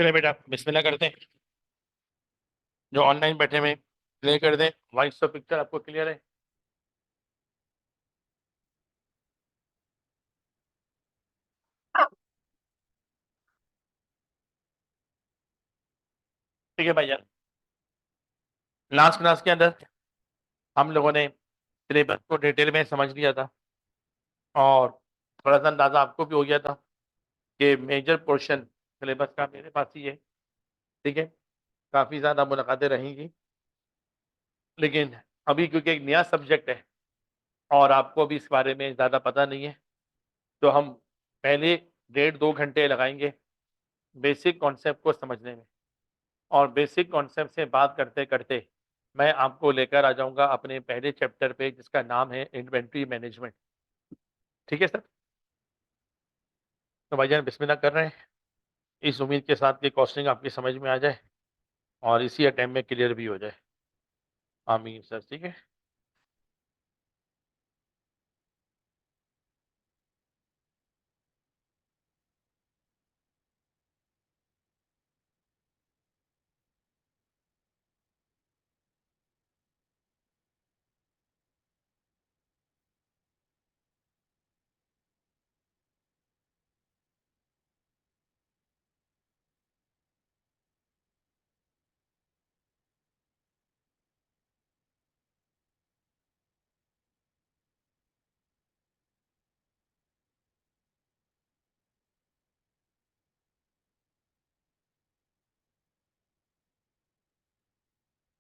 चलिए बेटा बिस्मिल्लाह करते हैं। जो ऑनलाइन बैठे हुए प्ले कर दें। वॉइस और पिक्चर आपको क्लियर है? ठीक है भाईजान। लास्ट क्लास के अंदर हम लोगों ने सिलेबस को डिटेल में समझ लिया था और थोड़ा सा अंदाजा आपको भी हो गया था कि मेजर पोर्शन सिलेबस का मेरे पास ही है। ठीक है, काफ़ी ज़्यादा मुलाकातें रहेंगी, लेकिन अभी क्योंकि एक नया सब्जेक्ट है और आपको अभी इस बारे में ज़्यादा पता नहीं है, तो हम पहले 1.5-2 घंटे लगाएंगे बेसिक कॉन्सेप्ट को समझने में। और बेसिक कॉन्सेप्ट से बात करते करते मैं आपको लेकर आ जाऊंगा अपने पहले चैप्टर पे, जिसका नाम है इन्वेंट्री मैनेजमेंट। ठीक है सर, तो भाईजान बिस्मिल्लाह कर रहे हैं, इस उम्मीद के साथ कि कॉस्टिंग आपकी समझ में आ जाए और इसी अटेम्प्ट में क्लियर भी हो जाए। आमीन सर। ठीक है,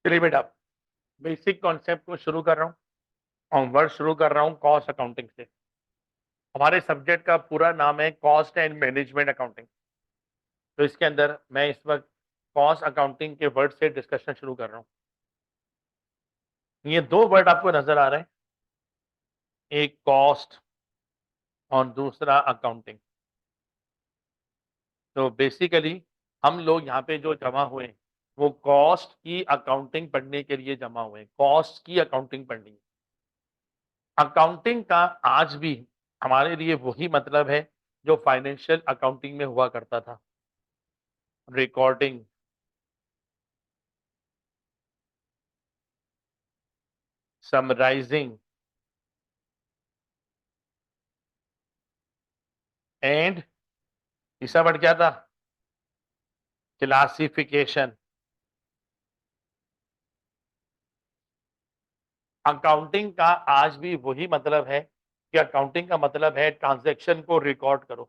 चलिए बेटा बेसिक कॉन्सेप्ट को शुरू कर रहा हूँ और वर्ड शुरू कर रहा हूँ कॉस्ट अकाउंटिंग से। हमारे सब्जेक्ट का पूरा नाम है कॉस्ट एंड मैनेजमेंट अकाउंटिंग। तो इसके अंदर मैं इस वक्त कॉस्ट अकाउंटिंग के वर्ड से डिस्कशन शुरू कर रहा हूँ। ये दो वर्ड आपको नजर आ रहे हैं, एक कॉस्ट और दूसरा अकाउंटिंग। तो बेसिकली हम लोग यहाँ पे जो जमा हुए हैं, वो कॉस्ट की अकाउंटिंग पढ़ने के लिए जमा हुए हैं। कॉस्ट की अकाउंटिंग पढ़नी है। अकाउंटिंग का आज भी हमारे लिए वही मतलब है जो फाइनेंशियल अकाउंटिंग में हुआ करता था। रिकॉर्डिंग, समराइजिंग एंड तीसरा वर्ड क्या था? क्लासिफिकेशन। अकाउंटिंग का आज भी वही मतलब है कि अकाउंटिंग का मतलब है ट्रांजैक्शन को रिकॉर्ड करो,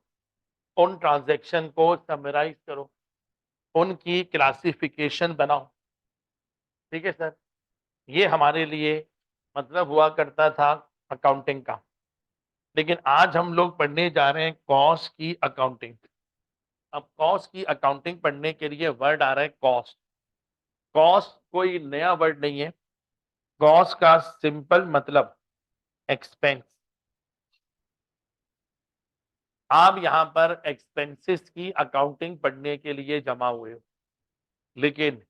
उन ट्रांजैक्शन को समराइज करो, उनकी क्लासिफिकेशन बनाओ। ठीक है सर, ये हमारे लिए मतलब हुआ करता था अकाउंटिंग का। लेकिन आज हम लोग पढ़ने जा रहे हैं कॉस्ट की अकाउंटिंग। अब कॉस्ट की अकाउंटिंग पढ़ने के लिए वर्ड आ रहा है कॉस्ट। कॉस्ट कोई नया वर्ड नहीं है। कॉस्ट का सिंपल मतलब एक्सपेंस। आप यहां पर एक्सपेंसेस की अकाउंटिंग पढ़ने के लिए जमा हुए हो, लेकिन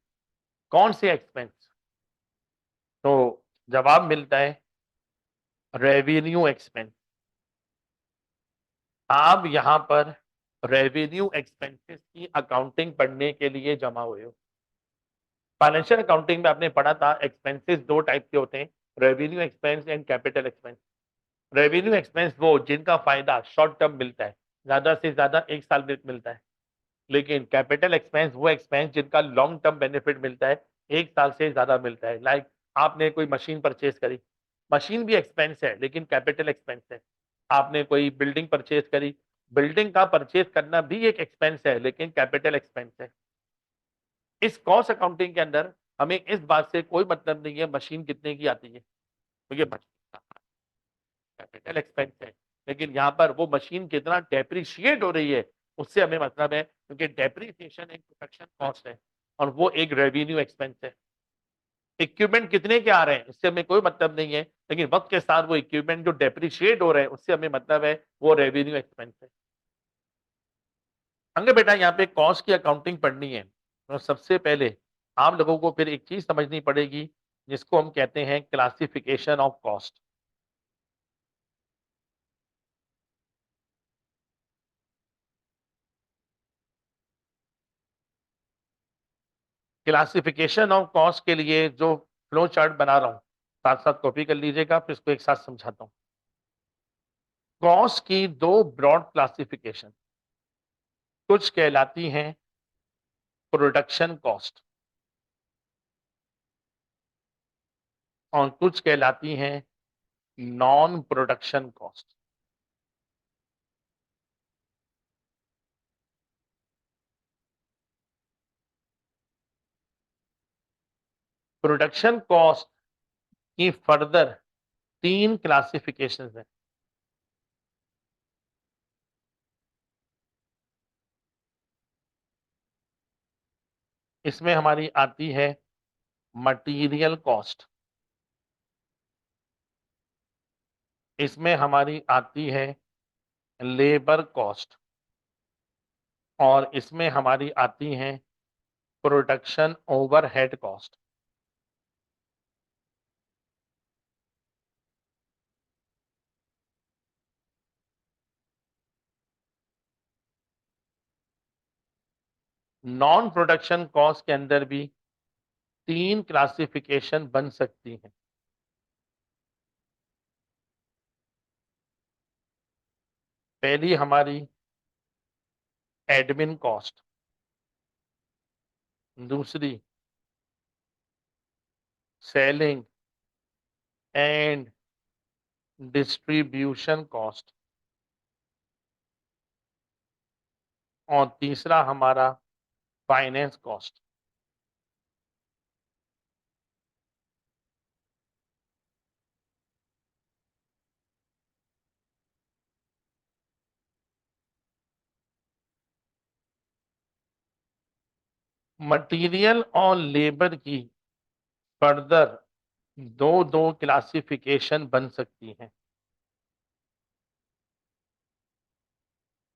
कौन से एक्सपेंस? तो जवाब मिलता है रेवेन्यू एक्सपेंस। आप यहां पर रेवेन्यू एक्सपेंसेस की अकाउंटिंग पढ़ने के लिए जमा हुए हो। फाइनेंशियल अकाउंटिंग में आपने पढ़ा था एक्सपेंसेस दो टाइप के होते हैं, revenue expense and capital expense. Revenue expense वो जिनका फायदा शॉर्ट टर्म मिलता है, ज्यादा से ज्यादा 1 साल में मिलता है। लेकिन कैपिटल एक्सपेंस वो एक्सपेंस जिनका लॉन्ग टर्म बेनिफिट मिलता है, 1 साल से ज्यादा मिलता है। लाइक आपने कोई मशीन परचेज करी, मशीन भी एक्सपेंस है लेकिन कैपिटल एक्सपेंस है। आपने कोई बिल्डिंग परचेज करी, बिल्डिंग का परचेज करना भी एक एक्सपेंस है लेकिन कैपिटल एक्सपेंस है। इस कॉस्ट अकाउंटिंग के अंदर हमें इस बात से कोई मतलब नहीं है मशीन कितने की आती है, तो ये कैपिटल एक्सपेंस है। लेकिन यहाँ पर वो मशीन कितना डेप्रिशिएट हो रही है उससे हमें मतलब है, क्योंकि डेप्रिसिएशन एक प्रोडक्शन कॉस्ट है और वो एक रेवेन्यू एक्सपेंस है। इक्विपमेंट कितने के आ रहे हैं इससे हमें कोई मतलब नहीं है, लेकिन वक्त के साथ वो इक्विपमेंट जो डेप्रिशिएट हो रहे हैं उससे हमें मतलब है, वो रेवेन्यू एक्सपेंस है। अंगे बेटा यहाँ पे कॉस्ट की अकाउंटिंग पढ़नी है तो सबसे पहले आप लोगों को फिर एक चीज समझनी पड़ेगी जिसको हम कहते हैं classification of cost. Classification of cost के लिए जो फ्लो चार्ट बना रहा हूं, साथ साथ कॉपी कर लीजिएगा, फिर इसको एक साथ समझाता हूं। कॉस्ट की दो ब्रॉड क्लासिफिकेशन, कुछ कहलाती हैं प्रोडक्शन कॉस्ट और कुछ कहलाती हैं non production cost. Production cost की फर्दर तीन क्लासिफिकेशंस हैं। इसमें हमारी आती है मटेरियल कॉस्ट, इसमें हमारी आती है लेबर कॉस्ट और इसमें हमारी आती है production overhead cost. Non production cost के अंदर भी तीन क्लासिफिकेशन बन सकती हैं। पहली हमारी एडमिन कॉस्ट, दूसरी सेलिंग एंड डिस्ट्रीब्यूशन कॉस्ट और तीसरा हमारा फाइनेंस कॉस्ट। मटेरियल और लेबर की फर्दर दो दो क्लासिफिकेशन बन सकती हैं,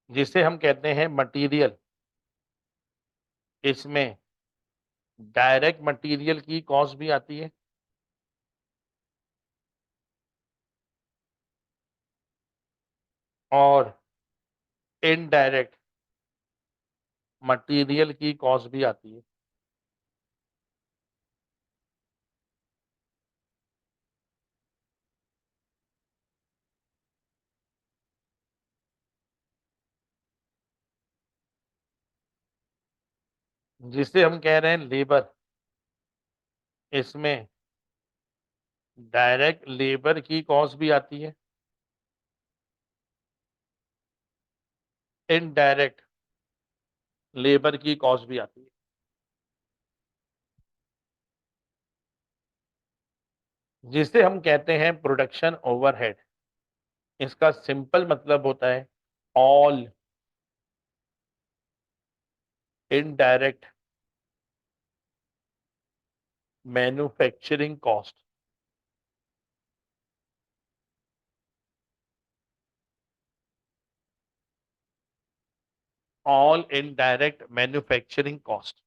जिसे हम कहते हैं मटेरियल। इसमें डायरेक्ट मटेरियल की कॉस्ट भी आती है और इनडायरेक्ट मटेरियल की कॉस्ट भी आती है। जिसे हम कह रहे हैं लेबर। इसमें डायरेक्ट लेबर की कॉस्ट भी आती है, इनडायरेक्ट लेबर की कॉस्ट भी आती है। जिसे हम कहते हैं प्रोडक्शन ओवरहेड। इसका सिंपल मतलब होता है all indirect manufacturing cost. All indirect manufacturing cost.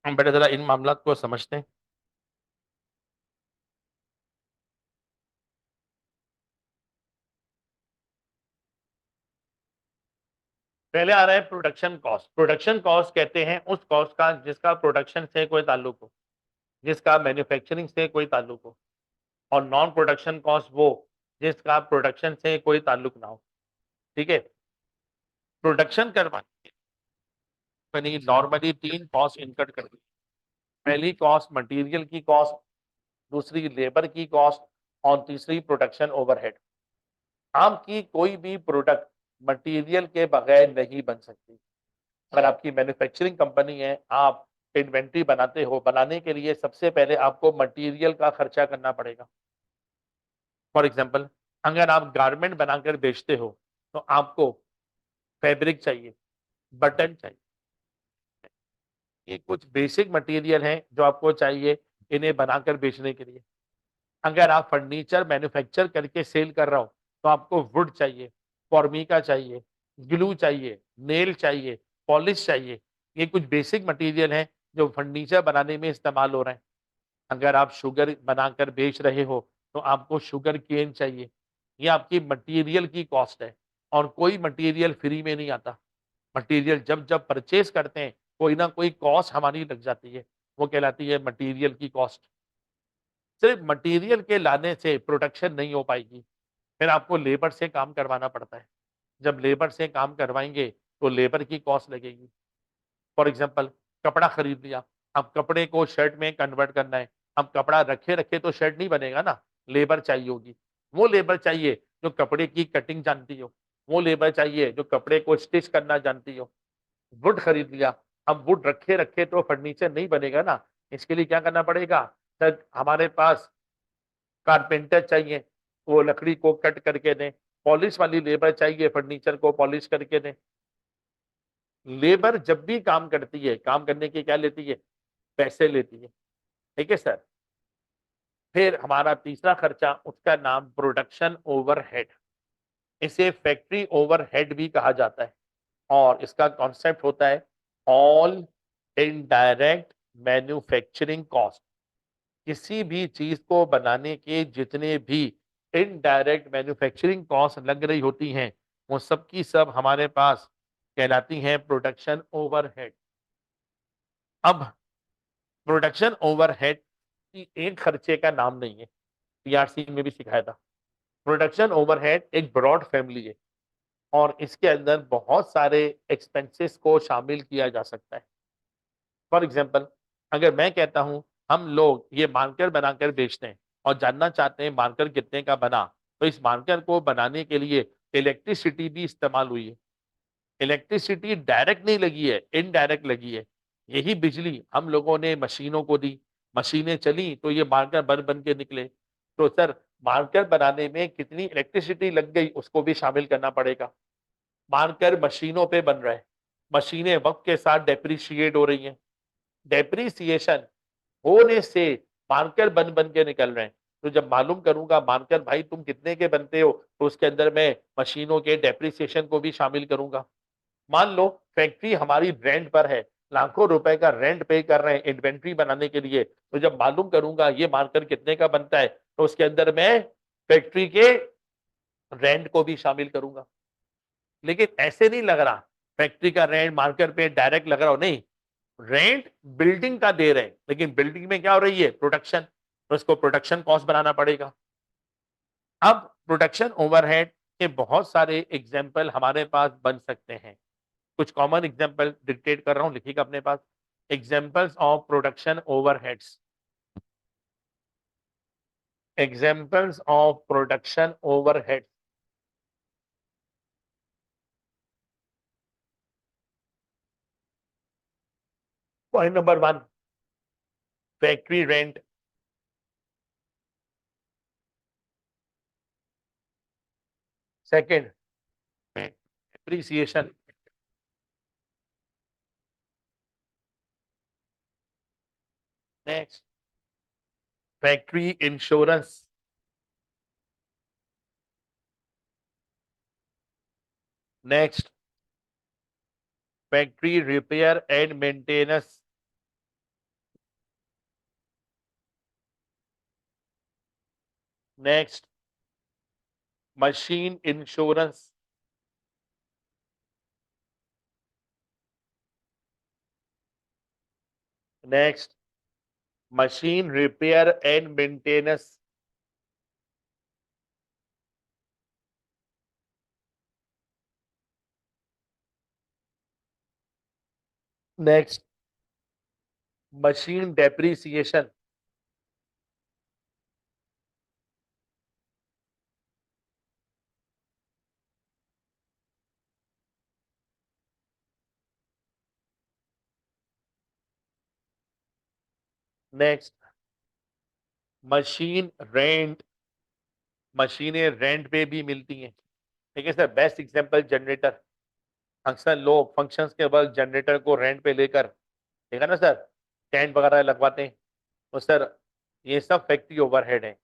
हम बेटा जरा इन मामला को समझते हैं। पहले आ रहा है प्रोडक्शन कॉस्ट। प्रोडक्शन कॉस्ट कहते हैं उस कॉस्ट का जिसका प्रोडक्शन से कोई ताल्लुक हो, जिसका मैन्युफैक्चरिंग से कोई ताल्लुक हो। और नॉन प्रोडक्शन कॉस्ट वो जिसका प्रोडक्शन से कोई ताल्लुक ना हो। ठीक है। प्रोडक्शन करवाने के नॉर्मली तीन कॉस्ट इनकट करती है। पहली कॉस्ट मटेरियल की कॉस्ट, दूसरी लेबर की कॉस्ट और तीसरी प्रोडक्शन ओवरहेड। आपकी कोई भी प्रोडक्ट मटेरियल के बगैर नहीं बन सकती। अगर आपकी मैन्युफैक्चरिंग कंपनी है, आप इन्वेंट्री बनाते हो, बनाने के लिए सबसे पहले आपको मटेरियल का खर्चा करना पड़ेगा। फॉर एग्जांपल अगर आप गारमेंट बनाकर बेचते हो तो आपको फैब्रिक चाहिए, बटन चाहिए। ये कुछ बेसिक मटेरियल हैं जो आपको चाहिए इन्हें बनाकर बेचने के लिए। अगर आप फर्नीचर मैन्युफैक्चर करके सेल कर रहा हो तो आपको वुड चाहिए, फॉर्मिका चाहिए, ग्लू चाहिए, नेल चाहिए, पॉलिश चाहिए। ये कुछ बेसिक मटेरियल हैं जो फर्नीचर बनाने में इस्तेमाल हो रहे हैं। अगर आप शुगर बनाकर बेच रहे हो तो आपको शुगर केन चाहिए। ये आपकी मटेरियल की कॉस्ट है और कोई मटेरियल फ्री में नहीं आता। मटेरियल जब परचेज करते हैं कोई ना कोई कॉस्ट हमारी लग जाती है, वो कहलाती है मटेरियल की कॉस्ट। सिर्फ मटेरियल के लाने से प्रोडक्शन नहीं हो पाएगी, फिर आपको लेबर से काम करवाना पड़ता है। जब लेबर से काम करवाएंगे तो लेबर की कॉस्ट लगेगी। फॉर एग्जाम्पल कपड़ा खरीद लिया, अब कपड़े को शर्ट में कन्वर्ट करना है। अब कपड़ा रखे रखे तो शर्ट नहीं बनेगा ना, लेबर चाहिए होगी। वो लेबर चाहिए जो कपड़े की कटिंग जानती हो, वो लेबर चाहिए जो कपड़े को स्टिच करना जानती हो। वुड खरीद लिया, अब वुड रखे रखे तो फर्नीचर नहीं बनेगा ना, इसके लिए क्या करना पड़ेगा? सर हमारे पास कारपेंटर चाहिए, वो लकड़ी को कट करके दें। पॉलिश वाली लेबर चाहिए, फर्नीचर को पॉलिश करके दें। लेबर जब भी काम करती है, काम करने की क्या लेती है? पैसे लेती है। ठीक है सर। फिर हमारा तीसरा खर्चा, उसका नाम प्रोडक्शन ओवरहेड। इसे फैक्ट्री ओवरहेड भी कहा जाता है और इसका कॉन्सेप्ट होता है ऑल इनडायरेक्ट मैन्युफैक्चरिंग कॉस्ट। किसी भी चीज को बनाने के जितने भी इनडायरेक्ट मैन्युफैक्चरिंग कॉस्ट लग रही होती हैं, वो सब की सब हमारे पास कहलाती हैं प्रोडक्शन ओवरहेड। अब प्रोडक्शन ओवरहेड की एक खर्चे का नाम नहीं है, पीआरसी में भी सिखाया था। प्रोडक्शन ओवरहेड एक ब्रॉड फैमिली है और इसके अंदर बहुत सारे एक्सपेंसेस को शामिल किया जा सकता है। फॉर एग्जाम्पल अगर मैं कहता हूं हम लोग ये मार्कर बनाकर बेचते हैं और जानना चाहते हैं मार्कर कितने का बना, तो इस मार्कर को बनाने के लिए इलेक्ट्रिसिटी भी इस्तेमाल हुई है। इलेक्ट्रिसिटी डायरेक्ट नहीं लगी है, इनडायरेक्ट लगी है। यही बिजली हम लोगों ने मशीनों को दी, मशीनें चली तो ये मार्कर बन बन के निकले। तो सर मार्कर बनाने में कितनी इलेक्ट्रिसिटी लग गई उसको भी शामिल करना पड़ेगा। मार्कर मशीनों पे बन रहा है, मशीनें वक्त के साथ डेप्रिशिएट हो रही हैं। डेप्रिसिएशन होने से मार्कर बन बन के निकल रहे हैं। तो जब मालूम करूंगा मार्कर भाई तुम कितने के बनते हो, तो उसके अंदर मैं मशीनों के डेप्रिसिएशन को भी शामिल करूंगा। मान लो फैक्ट्री हमारी रेंट पर है, लाखों रुपए का रेंट पे कर रहे हैं इन्वेंट्री बनाने के लिए, तो जब मालूम करूंगा ये मार्कर कितने का बनता है, तो उसके अंदर मैं फैक्ट्री के रेंट को भी शामिल करूंगा। लेकिन ऐसे नहीं लग रहा फैक्ट्री का रेंट मार्कर पे डायरेक्ट लग रहा हो, नहीं। रेंट बिल्डिंग का दे रहे हैं लेकिन बिल्डिंग में क्या हो रही है? प्रोडक्शन। तो इसको प्रोडक्शन कॉस्ट बनाना पड़ेगा। अब प्रोडक्शन ओवरहेड के बहुत सारे एग्जाम्पल हमारे पास बन सकते हैं। कुछ कॉमन एग्जाम्पल डिक्टेट कर रहा हूं, लिखिएगा अपने पास। Examples of production overheads. Examples of production overhead. Point number one, factory rent. Second, appreciation. Next, factory insurance. Next, factory repair and maintenance. Next, machine insurance. Next, machine repair and maintenance. Next, machine depreciation. Next, machine rent. मशीनें rent पे भी मिलती हैं। ठीक है sir, best example generator. अक्सर लोग functions के वक्त जनरेटर को रेंट पे लेकर, ठीक है ना सर, टेंट वगैरह लगवाते हैं। तो सर ये सब फैक्ट्री ओवरहेड है।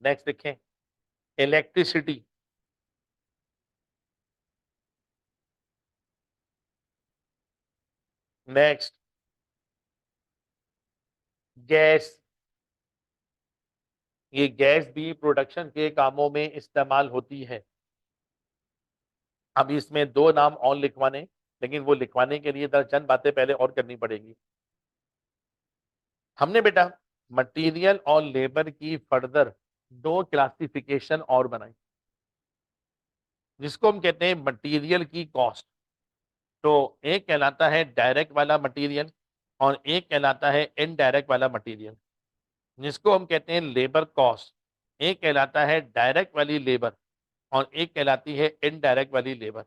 नेक्स्ट देखें, इलेक्ट्रिसिटी। Next, gas. ये गैस भी प्रोडक्शन के कामों में इस्तेमाल होती है। अब इसमें दो नाम और लिखवाने, लेकिन वो लिखवाने के लिए चंद बातें पहले और करनी पड़ेगी। हमने बेटा मटेरियल और लेबर की फर्दर दो क्लासिफिकेशन और बनाई, जिसको हम कहते हैं मटेरियल की कॉस्ट। तो एक कहलाता है डायरेक्ट वाला मटेरियल और एक कहलाता है इनडायरेक्ट वाला मटेरियल, जिसको हम कहते हैं लेबर कॉस्ट। एक कहलाता है डायरेक्ट वाली लेबर और एक कहलाती है इनडायरेक्ट वाली लेबर।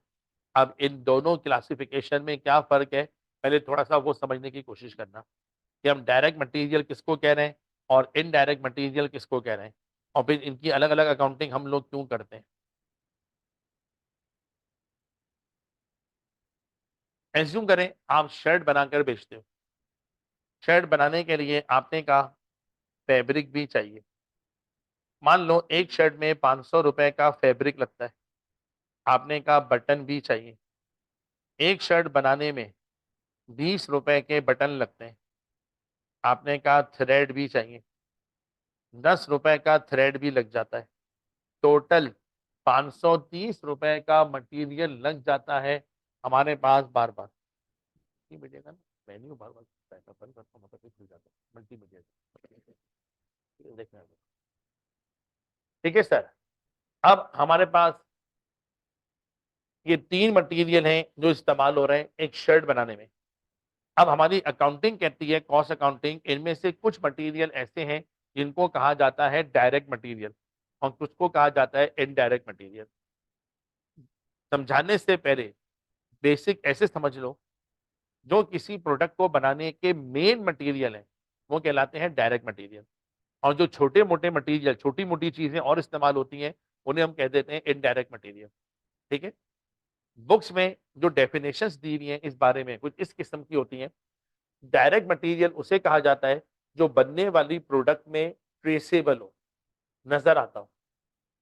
अब इन दोनों क्लासिफिकेशन में क्या फर्क है, पहले थोड़ा सा वो समझने की कोशिश करना कि हम डायरेक्ट मटेरियल किसको कह रहे हैं और इनडायरेक्ट मटेरियल किसको कह रहे हैं, और फिर इनकी अलग अलग अकाउंटिंग हम लोग क्यों करते हैं। एज्यूम करें आप शर्ट बनाकर बेचते हो। शर्ट बनाने के लिए आपने कहा फैब्रिक भी चाहिए। मान लो एक शर्ट में 500 रुपए का फैब्रिक लगता है। आपने कहा बटन भी चाहिए। एक शर्ट बनाने में 20 रुपए के बटन लगते हैं। आपने कहा थ्रेड भी चाहिए। 10 रुपए का थ्रेड भी लग जाता है। टोटल 530 रुपए का मटेरियल लग जाता है हमारे पास। बार बार नहीं मिलेगा ना, मेन्यू बार बार बंद करता हूँ, मतलब खुल जाता है मल्टीमीडिया। देखना, ठीक है सर। अब हमारे पास ये तीन मटेरियल हैं जो इस्तेमाल हो रहे हैं एक शर्ट बनाने में। अब हमारी अकाउंटिंग कहती है, कॉस्ट अकाउंटिंग, इनमें से कुछ मटेरियल ऐसे हैं जिनको कहा जाता है डायरेक्ट मटेरियल और कुछ को कहा जाता है इनडायरेक्ट मटेरियल। समझाने से पहले बेसिक ऐसे समझ लो, जो किसी प्रोडक्ट को बनाने के मेन मटेरियल हैं वो कहलाते हैं डायरेक्ट मटेरियल, और जो छोटे मोटे मटेरियल, छोटी मोटी चीजें और इस्तेमाल होती हैं उन्हें हम कह देते हैं इनडायरेक्ट मटेरियल। ठीक है, बुक्स में जो डेफिनेशंस दी हुई हैं इस बारे में कुछ इस किस्म की होती हैं। डायरेक्ट मटेरियल उसे कहा जाता है जो बनने वाली प्रोडक्ट में ट्रेसेबल हो, नजर आता हो,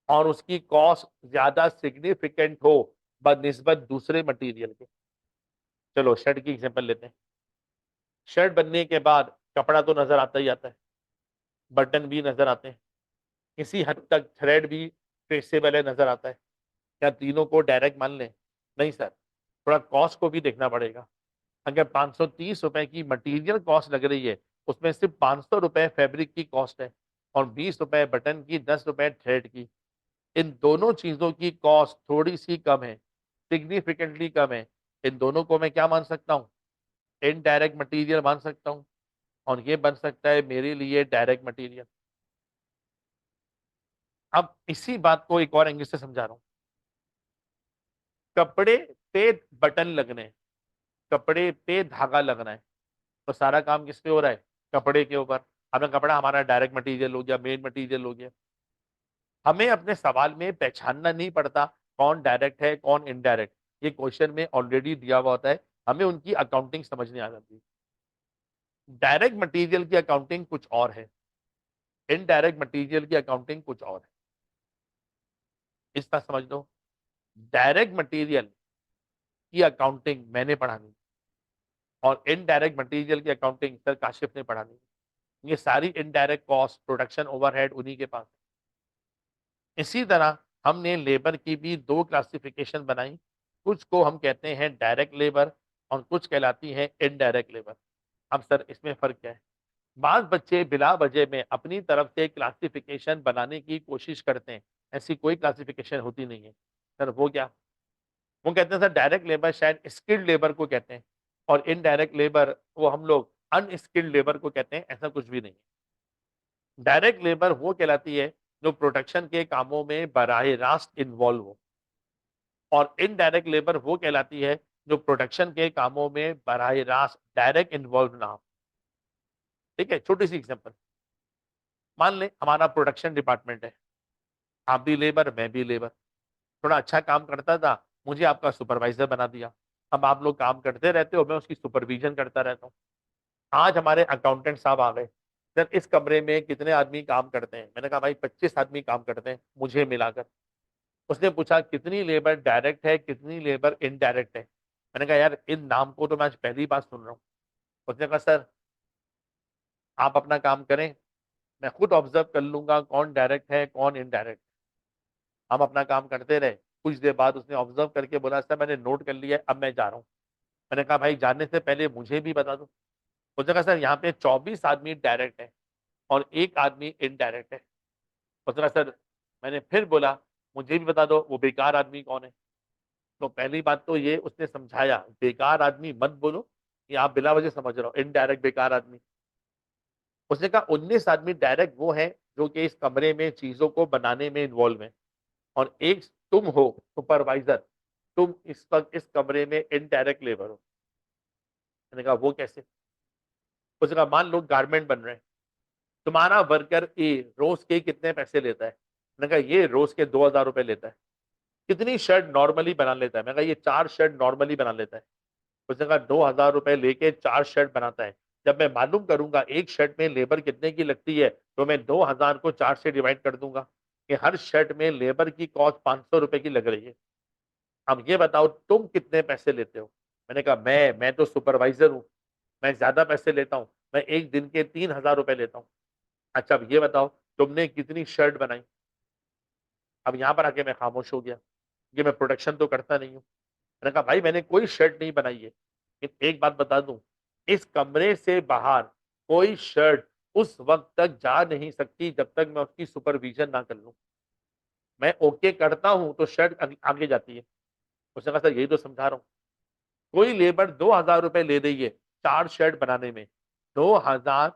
और उसकी कॉस्ट ज्यादा सिग्निफिकेंट हो बनिस्बत दूसरे मटेरियल के। चलो शर्ट की एग्जांपल लेते हैं। शर्ट बनने के बाद कपड़ा तो नजर आता ही आता है, बटन भी नजर आते हैं, किसी हद तक थ्रेड भी ट्रेसेबल है, नजर आता है। क्या तीनों को डायरेक्ट मान लें? नहीं सर, थोड़ा कॉस्ट को भी देखना पड़ेगा। अगर 530 रुपए की मटेरियल कॉस्ट लग रही है, उसमें सिर्फ 500 रुपए फैब्रिक की कॉस्ट है और 20 रुपए बटन की, 10 रुपए थ्रेड की। इन दोनों चीजों की कॉस्ट थोड़ी सी कम है, सिग्निफिकेंटली कम है। इन दोनों को मैं क्या मान सकता हूँ? इनडायरेक्ट मटेरियल मान सकता हूँ, और ये बन सकता है मेरे लिए डायरेक्ट मटेरियल। अब इसी बात को एक और एंगल से समझा रहा हूँ। कपड़े पे बटन लगने हैं, कपड़े पे धागा लगना है, तो सारा काम किस पे हो रहा है? कपड़े के ऊपर। अपना कपड़ा हमारा डायरेक्ट मटेरियल हो गया, मेन मटेरियल हो गया। हमें अपने सवाल में पहचानना नहीं पड़ता कौन डायरेक्ट है कौन इनडायरेक्ट, ये क्वेश्चन में ऑलरेडी दिया हुआ होता है, हमें उनकी अकाउंटिंग समझने आ जाती है। डायरेक्ट मटेरियल की अकाउंटिंग कुछ और है, इनडायरेक्ट मटेरियल की अकाउंटिंग कुछ और है। इसका समझ लो, डायरेक्ट मटेरियल की अकाउंटिंग मैंने पढ़ानी और इनडायरेक्ट मटेरियल की अकाउंटिंग सर काशिफ ने पढ़ानी। ये सारी इनडायरेक्ट कॉस्ट, प्रोडक्शन ओवरहेड उन्हीं के पास है। इसी तरह हमने लेबर की भी दो क्लासिफिकेशन बनाई, कुछ को हम कहते हैं डायरेक्ट लेबर और कुछ कहलाती है इनडायरेक्ट लेबर। अब सर इसमें फर्क क्या है? बाज बच्चे बिला वजह में अपनी तरफ से क्लासिफिकेशन बनाने की कोशिश करते हैं, ऐसी कोई क्लासिफिकेशन होती नहीं है। सर वो क्या? वो कहते हैं सर डायरेक्ट लेबर शायद स्किल्ड लेबर को कहते हैं और इनडायरेक्ट लेबर वो हम लोग अनस्किल्ड लेबर को कहते हैं। ऐसा कुछ भी नहीं है। डायरेक्ट लेबर वो कहलाती है जो प्रोडक्शन के कामों में बराह रास्त इन्वॉल्व हो, और इनडायरेक्ट लेबर वो कहलाती है जो प्रोडक्शन के कामों में बराह रास्त डायरेक्ट इन्वॉल्व ना हो। ठीक है, छोटी सी एग्जांपल मान लें हमारा प्रोडक्शन डिपार्टमेंट है। आप भी लेबर, मैं भी लेबर। थोड़ा अच्छा काम करता था, मुझे आपका सुपरवाइजर बना दिया। अब आप लोग काम करते रहते हो, मैं उसकी सुपरविजन करता रहता हूँ। आज हमारे अकाउंटेंट साहब आ गए, सर इस कमरे में कितने आदमी काम करते हैं? मैंने कहा भाई 25 आदमी काम करते हैं मुझे मिलाकर। उसने पूछा कितनी लेबर डायरेक्ट है, कितनी लेबर इनडायरेक्ट है? मैंने कहा यार इन नाम को तो मैं आज पहली बार सुन रहा हूँ। उसने कहा सर आप अपना काम करें, मैं खुद ऑब्जर्व कर लूंगा कौन डायरेक्ट है कौन इनडायरेक्ट। हम अपना काम करते रहे। कुछ देर बाद उसने ऑब्जर्व करके बोला सर मैंने नोट कर लिया है, अब मैं जा रहा हूँ। मैंने कहा भाई जाने से पहले मुझे भी बता दो। उसने कहा सर यहाँ पे 24 आदमी डायरेक्ट है और एक आदमी इनडायरेक्ट है। उसने कहा सर, मैंने फिर बोला मुझे भी बता दो वो बेकार आदमी कौन है। तो पहली बात तो ये उसने समझाया, बेकार आदमी मत बोलो, ये आप बिला वजह समझ रहे हो इनडायरेक्ट बेकार आदमी। उसने कहा 19 आदमी डायरेक्ट वो है जो कि इस कमरे में चीजों को बनाने में इन्वॉल्व है, और एक तुम हो सुपरवाइजर, तुम इस वक्त इस कमरे में इनडायरेक्ट लेबर हो। मैंने कहा वो कैसे? उसने कहा मान लो गारमेंट बन रहे हैं, तुम्हारा वर्कर ए रोज के कितने पैसे लेता है? मैंने कहा ये रोज के 2,000 रुपए लेता है। कितनी शर्ट नॉर्मली बना लेता है? मैंने कहा ये 4 शर्ट नॉर्मली बना लेता है। उसने कहा 2,000 रुपए लेके 4 शर्ट बनाता है। जब मैं मालूम करूंगा एक शर्ट में लेबर कितने की लगती है, तो मैं 2,000 को 4 से डिवाइड कर दूंगा कि हर शर्ट में लेबर की कॉस्ट 500 रुपए की लग रही है। अब ये बताओ तुम कितने पैसे लेते हो? मैंने कहा मैं तो सुपरवाइजर हूँ, मैं ज्यादा पैसे लेता हूँ, मैं एक दिन के 3,000 रुपए लेता हूँ। अच्छा अब ये बताओ तुमने कितनी शर्ट बनाई? अब यहाँ पर आके मैं खामोश हो गया, ये मैं प्रोडक्शन तो करता नहीं हूँ। मैंने कहा भाई मैंने कोई शर्ट नहीं बनाई है, लेकिन एक बात बता दूं, इस कमरे से बाहर कोई शर्ट उस वक्त तक जा नहीं सकती जब तक मैं उसकी सुपरविजन ना कर लूं। मैं ओके करता हूं तो शर्ट आगे जाती है। उसने कहा सर यही तो समझा रहा हूँ, कोई लेबर 2,000 रुपए ले रही है 4 शर्ट बनाने में, 2,000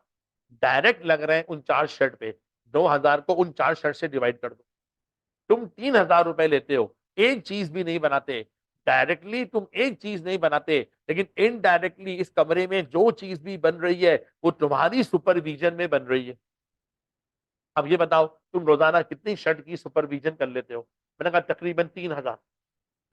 डायरेक्ट लग रहे हैं उन 4 शर्ट पे, 2,000 को उन 4 शर्ट से डिवाइड कर दो। तुम 3,000 रुपए लेते हो, एक चीज भी नहीं बनाते। डायरेक्टली तुम एक चीज नहीं बनाते, लेकिन इनडायरेक्टली इस कमरे में जो चीज भी बन रही है वो तुम्हारी सुपरविजन में बन रही है। अब ये बताओ तुम रोजाना कितनी शर्ट की सुपरविजन कर लेते हो? मैंने कहा तकरीबन 3,000।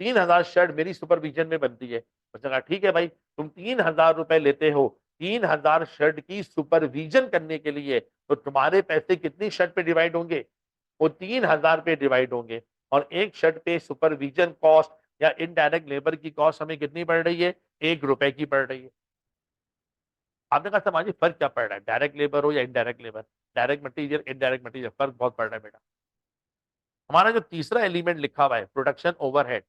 3,000 शर्ट मेरी सुपरविजन में बनती है। उसने कहा ठीक है भाई, तुम 3,000 रुपए लेते हो 3,000 शर्ट की सुपरविजन करने के लिए, तो तुम्हारे पैसे कितनी शर्ट पे डिवाइड होंगे? वो 3,000 पे डिवाइड होंगे। और एक शर्ट पे सुपरविजन कॉस्ट या इनडायरेक्ट लेबर की कॉस्ट हमें कितनी पड़ रही है? 1 रुपए की पड़ रही है। आपने कहा समाज फर्क क्या पड़ रहा है, डायरेक्ट लेबर हो या indirect labour, direct material indirect material, फर्क बहुत पड़ रहा है बेटा। हमारा जो तीसरा एलिमेंट लिखा हुआ है प्रोडक्शन ओवरहेड,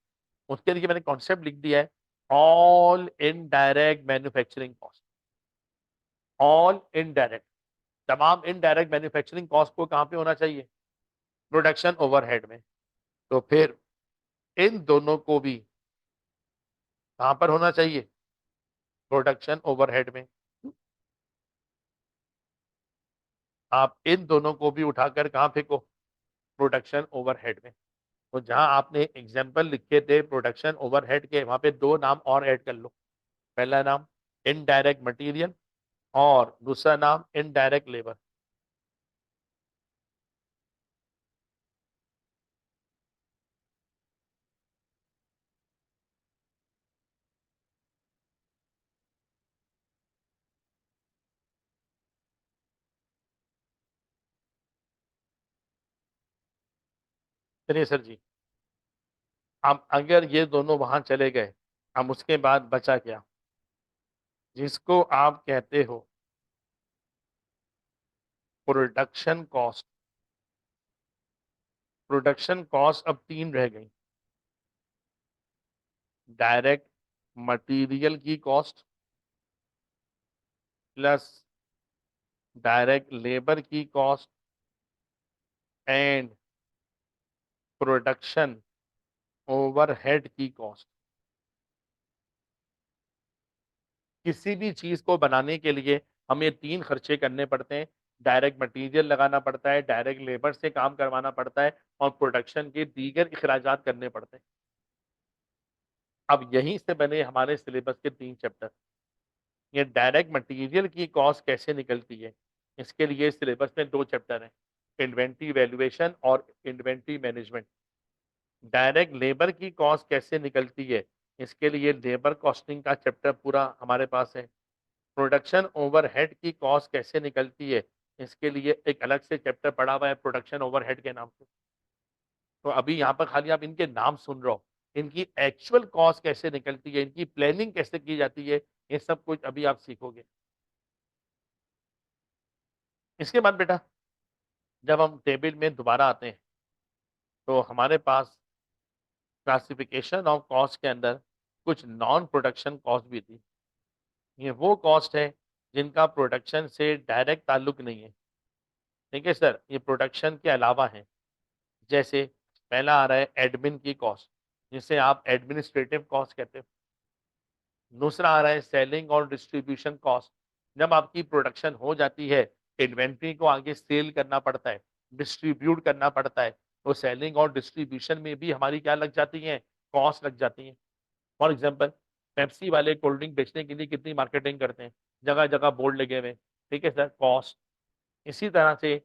उसके लिए मैंने कॉन्सेप्ट लिख दिया है all indirect manufacturing cost. All indirect, तमाम इनडायरेक्ट मैन्युफैक्चरिंग कॉस्ट को कहां पे होना चाहिए? प्रोडक्शन ओवरहेड में। तो फिर इन दोनों को भी कहां पर होना चाहिए? प्रोडक्शन ओवरहेड में। आप इन दोनों को भी उठाकर कहां फेंको? प्रोडक्शन ओवरहेड में। तो जहां आपने एग्जाम्पल लिखे थे प्रोडक्शन ओवरहेड के, वहां पे 2 नाम और ऐड कर लो। पहला नाम इनडायरेक्ट मटेरियल और दूसरा नाम इनडायरेक्ट लेबर। चलिए सर जी, अब अगर ये दोनों वहां चले गए, अब उसके बाद बचा क्या? जिसको आप कहते हो प्रोडक्शन कॉस्ट। प्रोडक्शन कॉस्ट अब 3 रह गई, डायरेक्ट मटेरियल की कॉस्ट प्लस डायरेक्ट लेबर की कॉस्ट एंड प्रोडक्शन ओवरहेड की कॉस्ट। किसी भी चीज को बनाने के लिए हमें 3 खर्चे करने पड़ते हैं, डायरेक्ट मटेरियल लगाना पड़ता है, डायरेक्ट लेबर से काम करवाना पड़ता है और प्रोडक्शन के दीगर अखराजात करने पड़ते हैं। अब यहीं से बने हमारे सिलेबस के 3 चैप्टर। ये डायरेक्ट मटेरियल की कॉस्ट कैसे निकलती है, इसके लिए सिलेबस में 2 चैप्टर हैं। इन्वेंट्री वैल्यूएशन और इन्वेंट्री मैनेजमेंट। डायरेक्ट लेबर की कॉस्ट कैसे निकलती है, इसके लिए लेबर कॉस्टिंग का चैप्टर पूरा हमारे पास है। प्रोडक्शन ओवरहेड की कॉस्ट कैसे निकलती है, इसके लिए एक अलग से चैप्टर पढ़ा हुआ है प्रोडक्शन ओवरहेड के नाम से। तो अभी यहाँ पर खाली आप इनके नाम सुन रहे हो, इनकी एक्चुअल कॉस्ट कैसे निकलती है, इनकी प्लानिंग कैसे की जाती है, ये सब कुछ अभी आप सीखोगे। इसके बाद बेटा जब हम टेबल में दोबारा आते हैं तो हमारे पास क्लासिफिकेशन ऑफ कॉस्ट के अंदर कुछ नॉन प्रोडक्शन कॉस्ट भी थी। ये वो कॉस्ट है जिनका प्रोडक्शन से डायरेक्ट ताल्लुक नहीं है। ठीक है सर, ये प्रोडक्शन के अलावा है। जैसे पहला आ रहा है एडमिन की कॉस्ट, जिसे आप एडमिनिस्ट्रेटिव कॉस्ट कहते हो। दूसरा आ रहा है सेलिंग और डिस्ट्रीब्यूशन कॉस्ट। जब आपकी प्रोडक्शन हो जाती है, इन्वेंट्री को आगे सेल करना पड़ता है, डिस्ट्रीब्यूट करना पड़ता है, तो सेलिंग और डिस्ट्रीब्यूशन में भी हमारी क्या लग जाती है, कॉस्ट लग जाती है। फॉर एग्जाम्पल पेप्सी वाले कोल्ड ड्रिंक बेचने के लिए कितनी मार्केटिंग करते हैं, जगह जगह बोर्ड लगे हुए। ठीक है सर, कॉस्ट। इसी तरह से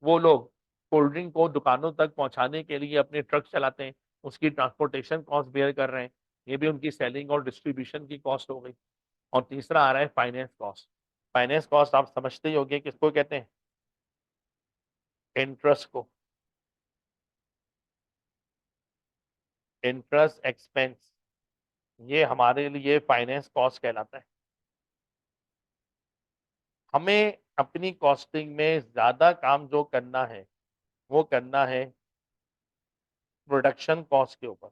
वो लोग कोल्ड ड्रिंक को दुकानों तक पहुंचाने के लिए अपने ट्रक चलाते हैं, उसकी ट्रांसपोर्टेशन कॉस्ट बेयर कर रहे हैं, ये भी उनकी सेलिंग और डिस्ट्रीब्यूशन की कॉस्ट हो गई। और तीसरा आ रहा है फाइनेंस कॉस्ट। फाइनेंस कॉस्ट आप समझते ही होंगे किसको कहते हैं, इंटरेस्ट को। इंटरेस्ट एक्सपेंस, ये हमारे लिए फाइनेंस कॉस्ट कहलाता है। हमें अपनी कॉस्टिंग में ज्यादा काम जो करना है वो करना है प्रोडक्शन कॉस्ट के ऊपर।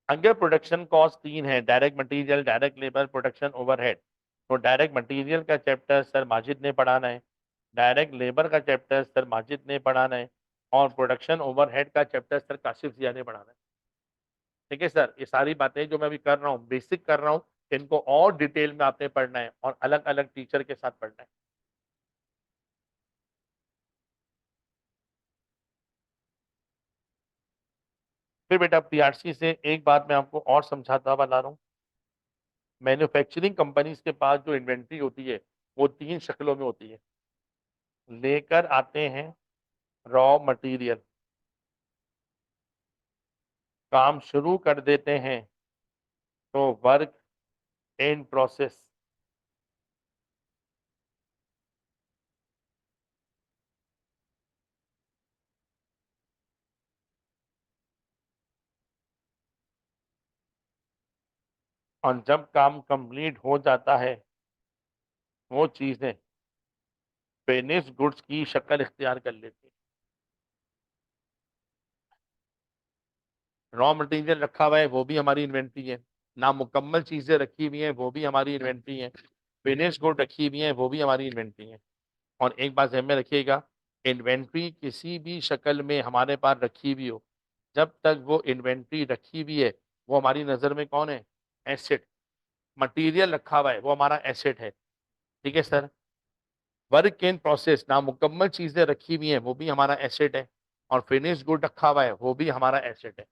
अगर प्रोडक्शन कॉस्ट तीन है, direct material, direct labour, production overhead, तो डायरेक्ट मटेरियल का चैप्टर सर माजिद ने पढ़ाना है, डायरेक्ट लेबर का चैप्टर सर माजिद ने पढ़ाना है, और प्रोडक्शन ओवरहेड का चैप्टर सर काशिफ जिया ने पढ़ाना है। ठीक है सर, ये सारी बातें जो मैं अभी कर रहा हूँ बेसिक कर रहा हूँ, इनको और डिटेल में आपने पढ़ना है और अलग अलग टीचर के साथ पढ़ना है। फिर बेटा पीआरसी से एक बात मैं आपको और समझाता हुआ ला रहा हूँ। मैन्युफैक्चरिंग कंपनीज के पास जो इन्वेंट्री होती है वो तीन शक्लों में होती है। लेकर आते हैं रॉ मटेरियल, काम शुरू कर देते हैं तो वर्क इन प्रोसेस, और जब काम कंप्लीट हो जाता है वो चीजें फिनिश गुड्स की शक्ल इख्तियार कर लेती है। रॉ मटेरियल रखा हुआ है वो भी हमारी इन्वेंट्री है, ना मुकम्मल चीजें रखी हुई हैं वो भी हमारी इन्वेंट्री है, फिनिश गुड रखी हुई है वो भी हमारी इन्वेंट्री है। और एक बात ध्यान में रखिएगा, इन्वेंट्री किसी भी शक्ल में हमारे पास रखी हुई हो, जब तक वो इन्वेंट्री रखी हुई है वो हमारी नजर में कौन है, एसेट। मटेरियल रखा हुआ है वो हमारा एसेट है। ठीक है सर, वर्क इन प्रोसेस, ना मुकम्मल चीजें रखी हुई हैं वो भी हमारा एसेट है, और फिनिश गुड रखा हुआ है वो भी हमारा एसेट है।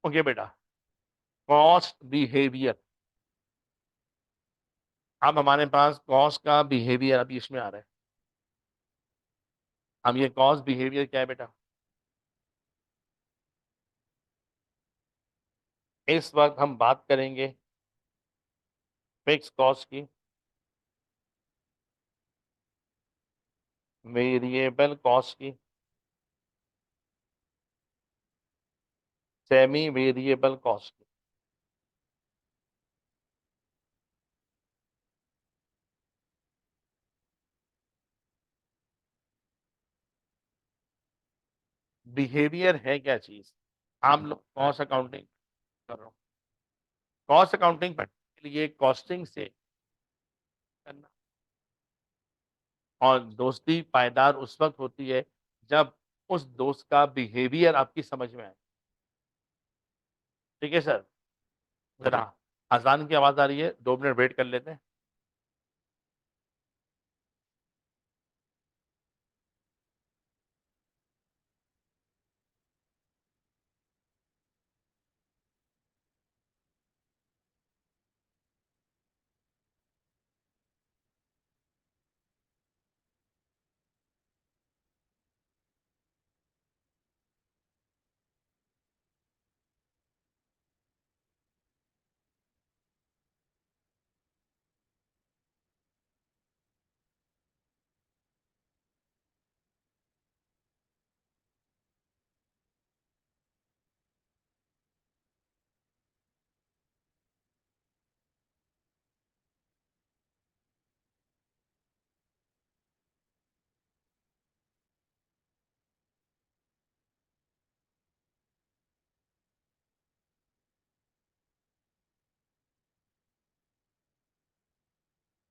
ओके बेटा, कॉस्ट बिहेवियर। अब हमारे पास कॉस्ट का बिहेवियर अभी इसमें आ रहा है। अब ये कॉस्ट बिहेवियर क्या है बेटा, इस वक्त हम बात करेंगे फिक्स कॉस्ट की, वेरिएबल कॉस्ट की, सेमी वेरिएबल कॉस्ट की। बिहेवियर है क्या चीज, आप लोग कॉस्ट अकाउंटिंग कर रहे हो, कॉस्ट अकाउंटिंग पढ़ने के लिए कॉस्टिंग से करना। और दोस्ती पायदार उस वक्त होती है जब उस दोस्त का बिहेवियर आपकी समझ में आए। ठीक है सर? ज़रा अज़ान की आवाज़ आ रही है, 2 मिनट वेट कर लेते हैं।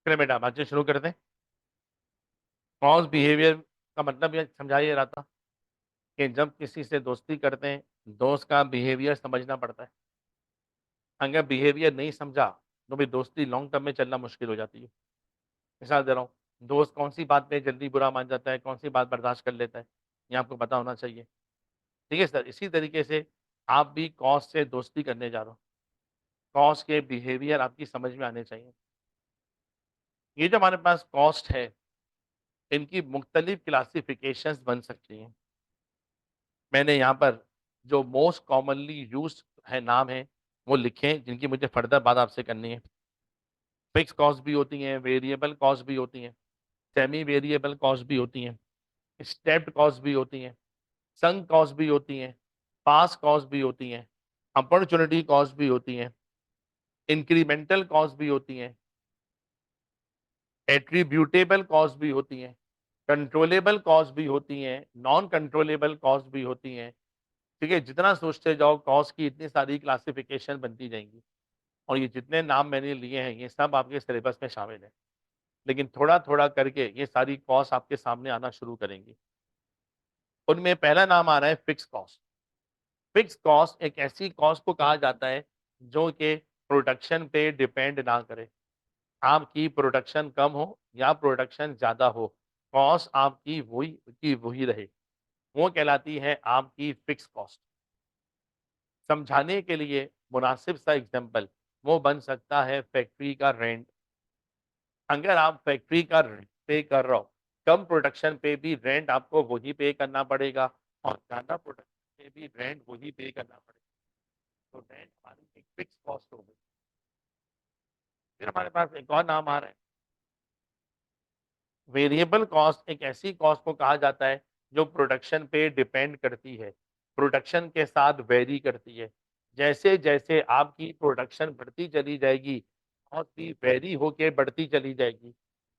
चलिए बेटा बातचीत शुरू करते हैं। कॉज़ बिहेवियर का मतलब ये समझा ये रहा था कि जब किसी से दोस्ती करते हैं, दोस्त का बिहेवियर समझना पड़ता है। अगर बिहेवियर नहीं समझा, तो भी दोस्ती लॉन्ग टर्म में चलना मुश्किल हो जाती है। मिसाल दे रहा हूँ, दोस्त कौन-सी बात पे जल्दी बुरा मान जाता है, कौन-सी बात बर्दाश्त कर लेता है, ये आपको पता होना चाहिए। ठीक है सर? इसी तरीके से आप भी कॉज़ से दोस्ती करने जा रहे हो, कॉज़ के बिहेवियर आपकी समझ में आने चाहिए। ये जो हमारे पास कॉस्ट है, इनकी मुख्तलिफ क्लासिफ़िकेशंस बन सकती हैं। मैंने यहाँ पर जो मोस्ट कॉमनली यूज़्ड है नाम है, वो लिखे हैं, जिनकी मुझे फर्दर बात आपसे करनी है। फिक्स कॉस्ट भी होती हैं, वेरिएबल कॉस्ट भी होती हैं, सेमी वेरिएबल कॉस्ट भी होती हैं, स्टेप्ड कॉस्ट भी होती हैं, संक कॉस्ट भी होती हैं, पास कॉस्ट भी होती हैं, अपॉर्च्युनिटी कॉस्ट भी होती हैं, इंक्रीमेंटल कॉस्ट भी होती हैं, एट्रिब्यूटेबल कॉस्ट भी होती हैं, कंट्रोलेबल कॉस्ट भी होती हैं, नॉन कंट्रोलेबल कॉस्ट भी होती हैं। ठीक है? जितना सोचते जाओ कॉस्ट की इतनी सारी क्लासिफ़िकेशन बनती जाएँगी और ये जितने नाम मैंने लिए हैं, ये सब आपके सिलेबस में शामिल हैं। लेकिन थोड़ा-थोड़ा करके ये सारी कॉस्ट आपके सामने आना शुरू करेंगी। उनमें पहला नाम आ रहा है फिक्स कॉस्ट। फिक्स कॉस्ट एक ऐसी कॉस्ट को कहा जाता है, जो कि प्रोडक्शन पे डिपेंड ना करे। आपकी प्रोडक्शन कम हो या प्रोडक्शन ज़्यादा हो, कॉस्ट आपकी वही की वही रहे। वो कहलाती है आपकी फिक्स कॉस्ट। समझाने के लिए मुनासिब सा एग्ज़ाम्पल वो बन सकता है फैक्ट्री का रेंट। अगर आप फैक्ट्री का रेंट पे कर रहे हो, कम प्रोडक्शन पे भी रेंट आपको वही पे करना पड़ेगा और ज़्यादा प्रोडक्शन पे भी रेंट वही पे करना पड़ेगा। तो रेंट हमारी एक फिक्स कॉस्ट हो गई। फिर हमारे पास एक और नाम आ रहा है, वेरिएबल कॉस्ट एक ऐसी कॉस्ट को कहा जाता है जो प्रोडक्शन पे डिपेंड करती है, प्रोडक्शन के साथ वेरी करती है। जैसे-जैसे आपकी प्रोडक्शन बढ़ती चली जाएगी, कॉस्ट भी वेरी होके बढ़ती चली जाएगी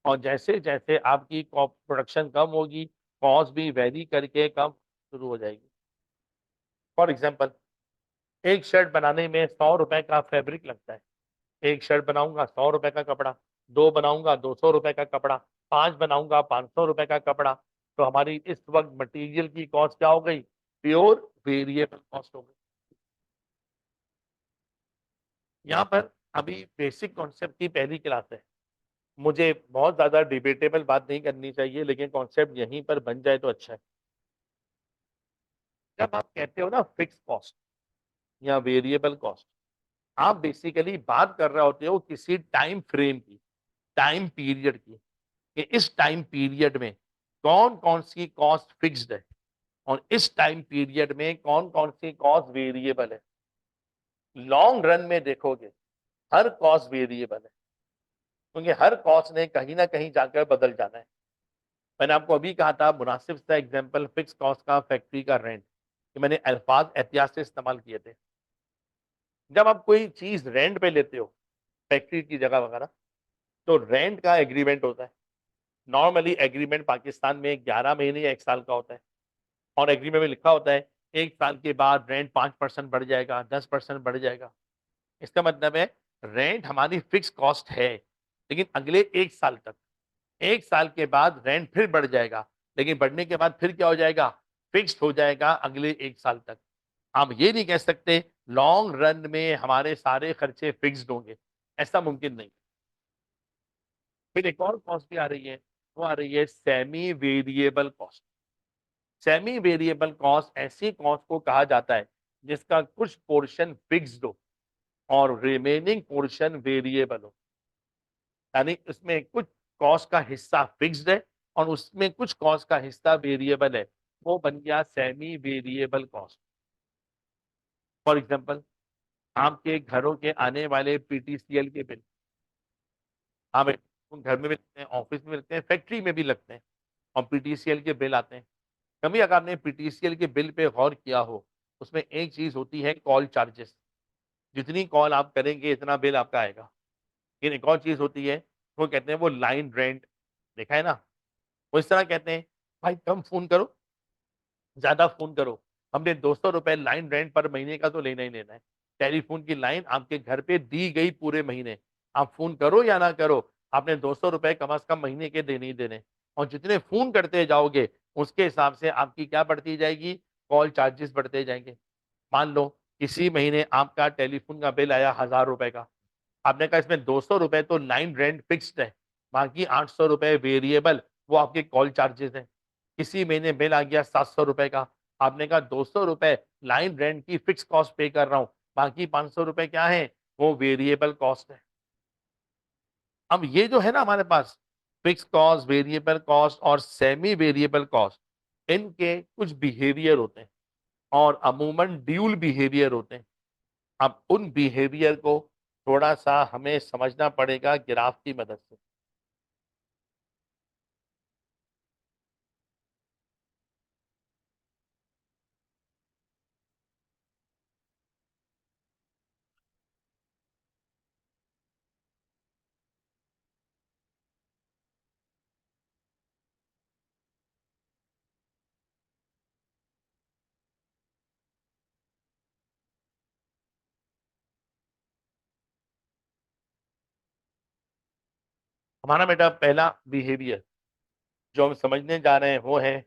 और जैसे-जैसे आपकी प्रोडक्शन कम होगी, कॉस्ट भी वेरी करके कम शुरू हो जाएगी। फॉर एग्ज़ाम्पल एक शर्ट बनाने में ₹100 का फैब्रिक लगता है। 1 शर्ट बनाऊँगा ₹100 का कपड़ा, 2 बनाऊँगा ₹200 का कपड़ा, 5 बनाऊँगा ₹500 का कपड़ा। तो हमारी इस वक़्त मटीरियल की कॉस्ट क्या हो गई? प्योर वेरिएबल कॉस्ट हो गई। यहाँ पर अभी बेसिक कॉन्सेप्ट की पहली क्लास है। मुझे बहुत ज़्यादा डिबेटेबल बात नहीं करनी चाहिए, लेकिन कॉन्सेप्ट यहीं पर बन जाए तो अच्छा है। जब आप कहते हो ना फिक्स कॉस्ट या वेरिएबल कॉस्ट, आप बेसिकली बात कर रहे होते हो किसी टाइम फ्रेम की, टाइम पीरियड की, कि इस टाइम पीरियड में कौन-कौन सी कॉस्ट फिक्स्ड है और इस टाइम पीरियड में कौन-कौन सी कॉस्ट वेरिएबल है। लॉन्ग रन में देखोगे, हर कॉस्ट वेरिएबल है, क्योंकि हर कॉस्ट ने कहीं न कहीं जाकर बदल जाना है। मैंने आपको अभी कहा था मुनासिब सा एग्ज़ाम्पल फिक्स कॉस्ट का फैक्ट्री का रेंट, कि मैंने अल्फाज एहतियात से इस्तेमाल किए थे। जब आप कोई चीज़ रेंट पे लेते हो, फैक्ट्री की जगह वगैरह, तो रेंट का एग्रीमेंट होता है। नॉर्मली एग्रीमेंट पाकिस्तान में 11 महीने या 1 साल का होता है और एग्रीमेंट में लिखा होता है 1 साल के बाद रेंट 5% बढ़ जाएगा, 10% बढ़ जाएगा। इसका मतलब है रेंट हमारी फिक्स कॉस्ट है, लेकिन अगले 1 साल तक। 1 साल के बाद रेंट फिर बढ़ जाएगा, लेकिन बढ़ने के बाद फिर क्या हो जाएगा? फिक्स्ड हो जाएगा अगले 1 साल तक। हम ये नहीं कह सकते लॉन्ग रन में हमारे सारे खर्चे फिक्स्ड होंगे, ऐसा मुमकिन नहीं। फिर एक और कॉस्ट भी आ रही है, वो आ रही है semi variable cost. Semi variable cost ऐसी कॉस्ट को कहा जाता है जिसका कुछ पोर्शन फिक्स्ड हो और रिमेनिंग पोर्शन वेरिएबल हो। यानी इसमें कुछ कॉस्ट का हिस्सा फिक्स्ड है और उसमें कुछ कॉस्ट का हिस्सा वेरिएबल है, वो बन गया semi variable cost. For example, आपके घरों के आने वाले पीटीसीएल के बिल, हम घर में भी लगते हैं, ऑफिस में भी लगते हैं, फैक्ट्री में भी लगते हैं और पीटीसीएल के बिल आते हैं। कभी अगर आपने पीटीसीएल के बिल पे गौर किया हो, उसमें एक चीज होती है कॉल चार्जेस। जितनी कॉल आप करेंगे इतना बिल आपका आएगा। लेकिन एक और चीज होती है, वो कहते हैं वो लाइन रेंट, देखा है ना? वो इस तरह कहते हैं, भाई कम फोन करो, ज्यादा फोन करो, हमने 200 रुपए लाइन रेंट पर महीने का तो लेना ही लेना है। टेलीफोन की लाइन आपके घर पे दी गई पूरे महीने, आप फोन करो या ना करो, आपने 200 रुपए कम से कम महीने के देने ही देने। और जितने फोन करते जाओगे उसके हिसाब से आपकी क्या बढ़ती जाएगी, कॉल चार्जेस बढ़ते जाएंगे। मान लो इसी महीने आपका टेलीफोन का बिल आया 1000 रुपए का, आपने कहा इसमें 200 रुपए तो लाइन रेंट फिक्स्ड है, बाकी 800 रुपए वेरिएबल, वो आपके कॉल चार्जेस हैं। इसी महीने बिल आ गया 700 रुपए का, आपने कहा 200 रुपए लाइन रेंट की फिक्स कॉस्ट पे कर रहा हूं, बाकी 500 रुपए क्या है, वो वेरिएबल कॉस्ट है। अब ये जो है ना हमारे पास फिक्स कॉस्ट, वेरिएबल कॉस्ट और सेमी वेरिएबल कॉस्ट, इनके कुछ बिहेवियर होते हैं और अमूमन ड्यूल बिहेवियर होते हैं। अब उन बिहेवियर को थोड़ा सा हमें समझना पड़ेगा ग्राफ की मदद से। हमारा बेटा पहला बिहेवियर जो हम समझने जा रहे हैं वो है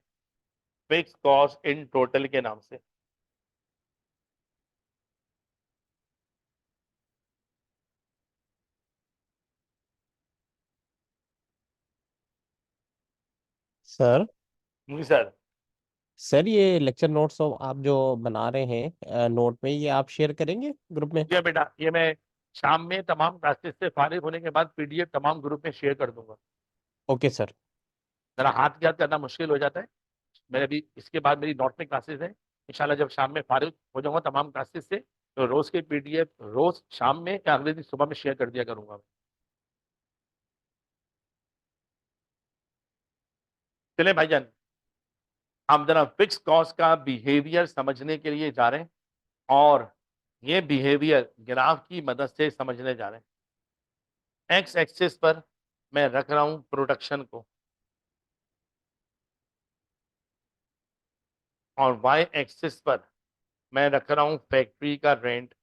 फिक्स कॉस्ट इन टोटल के नाम से। सर। जी सर। सर, ये लेक्चर नोट्स आप जो बना रहे हैं नोट में, ये आप शेयर करेंगे ग्रुप में? ये बेटा ये मैं शाम में तमाम क्लासेस से फारिग होने के बाद पीडीएफ तमाम ग्रुप में शेयर कर दूंगा। Okay sir. जरा हाथ याद करना मुश्किल हो जाता है। मेरे अभी इसके बाद मेरी नॉट में क्लासेस है, इंशाल्लाह जब शाम में फारिग हो जाऊंगा तमाम क्लासेस से, तो रोज के पीडीएफ रोज शाम में या अगले दिन सुबह में शेयर कर दिया करूंगा। चले भाईजान, हम जरा फिक्स कॉस्ट का बिहेवियर समझने के लिए जा रहे हैं और ये बिहेवियर ग्राफ की मदद से समझने जा रहे हैं। एक्स एक्सिस पर मैं रख रहा हूं प्रोडक्शन को और वाई एक्सिस पर मैं रख रहा हूं फैक्ट्री का रेंट।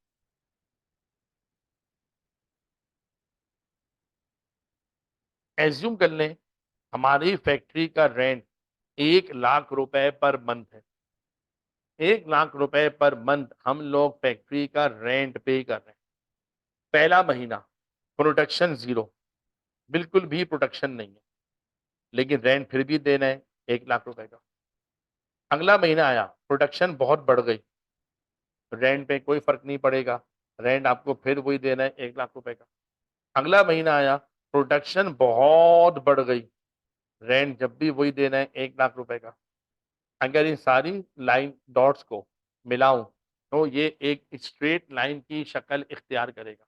एज्यूम कर लें हमारी फैक्ट्री का रेंट 1 लाख रुपए पर मंथ है। 1 लाख रुपए पर मंथ हम लोग फैक्ट्री का रेंट पे कर रहे हैं। पहला महीना प्रोडक्शन जीरो, बिल्कुल भी प्रोडक्शन नहीं है, लेकिन रेंट फिर भी देना है 1 लाख रुपए का। अगला महीना आया, प्रोडक्शन बहुत बढ़ गई, रेंट पे कोई फर्क नहीं पड़ेगा, रेंट आपको फिर वही देना है 1 लाख रुपए का। अगला महीना आया, प्रोडक्शन बहुत बढ़ गई, रेंट जब भी वही देना है 1 लाख रुपए का। अगर इन सारी लाइन डॉट्स को मिलाऊं तो ये एक स्ट्रेट लाइन की शक्ल इख्तियार करेगा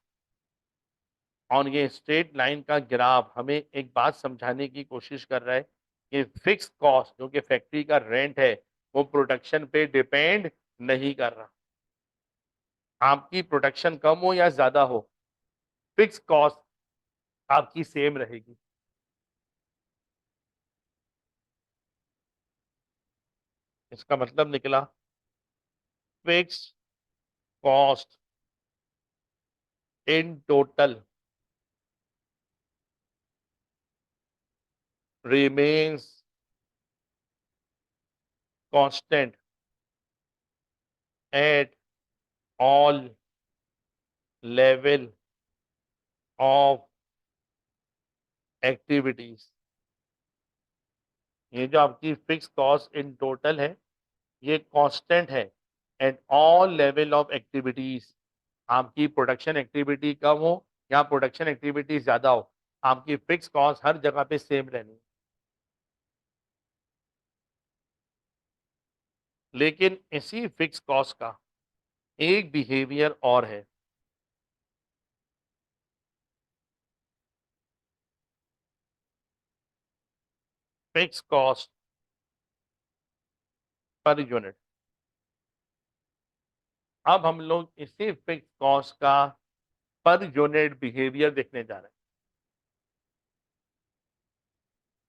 और ये स्ट्रेट लाइन का ग्राफ हमें एक बात समझाने की कोशिश कर रहा है कि फिक्स कॉस्ट जो कि फैक्ट्री का रेंट है वो प्रोडक्शन पे डिपेंड नहीं कर रहा। आपकी प्रोडक्शन कम हो या ज्यादा हो, फिक्स कॉस्ट आपकी सेम रहेगी। इसका मतलब निकला fix cost in total remains constant at all level of activities। ये जो आपकी फिक्स कॉस्ट इन टोटल है, ये कांस्टेंट है at all level of activities. आपकी प्रोडक्शन एक्टिविटी कम हो या प्रोडक्शन एक्टिविटी ज्यादा हो, आपकी फिक्स कॉस्ट हर जगह पे सेम रहनी। लेकिन इसी फिक्स कॉस्ट का एक बिहेवियर और है। Fix cost per unit. अब हम लोग इसी फिक्स कॉस्ट का पर यूनिट बिहेवियर देखने जा रहे हैं।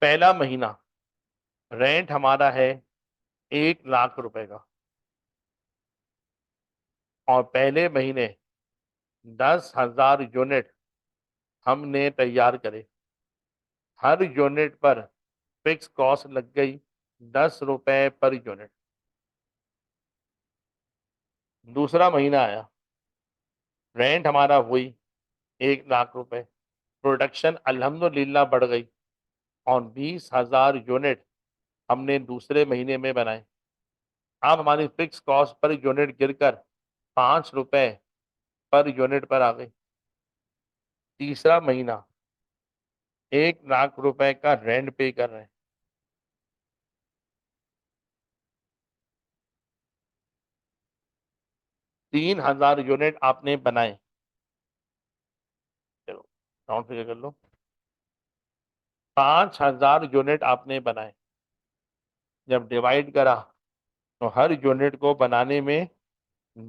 पहला महीना रेंट हमारा है 1 लाख रुपए का, और पहले महीने 10,000 यूनिट हमने तैयार करे। हर यूनिट पर फिक्स कॉस्ट लग गई 10 रुपए पर यूनिट। दूसरा महीना आया, रेंट हमारा वही 1 लाख रुपए, प्रोडक्शन अल्हम्दुलिल्लाह बढ़ गई और 20,000 यूनिट हमने दूसरे महीने में बनाए। अब हमारी फिक्स कॉस्ट पर यूनिट गिरकर 5 रुपए पर यूनिट पर आ गई। तीसरा महीना 1 लाख रुपए का रेंट पे कर रहे हैं। 3,000 यूनिट आपने बनाए। चलो काउंट फिगर कर लो। 5,000 यूनिट आपने बनाए। जब डिवाइड करा तो हर यूनिट को बनाने में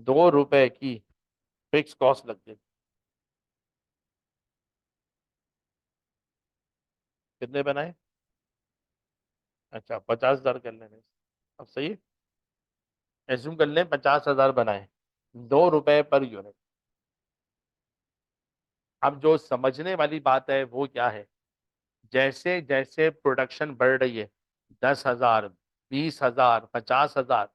2 रुपए की फिक्स कॉस्ट लग गई। कितने बनाए? अच्छा 50,000 कर लेने। अब सही है, एज्यूम कर लें 50,000 बनाए, 2 रुपए पर यूनिट। अब जो समझने वाली बात है वो क्या है, जैसे जैसे प्रोडक्शन बढ़ रही है, 10,000, 20,000, 50,000,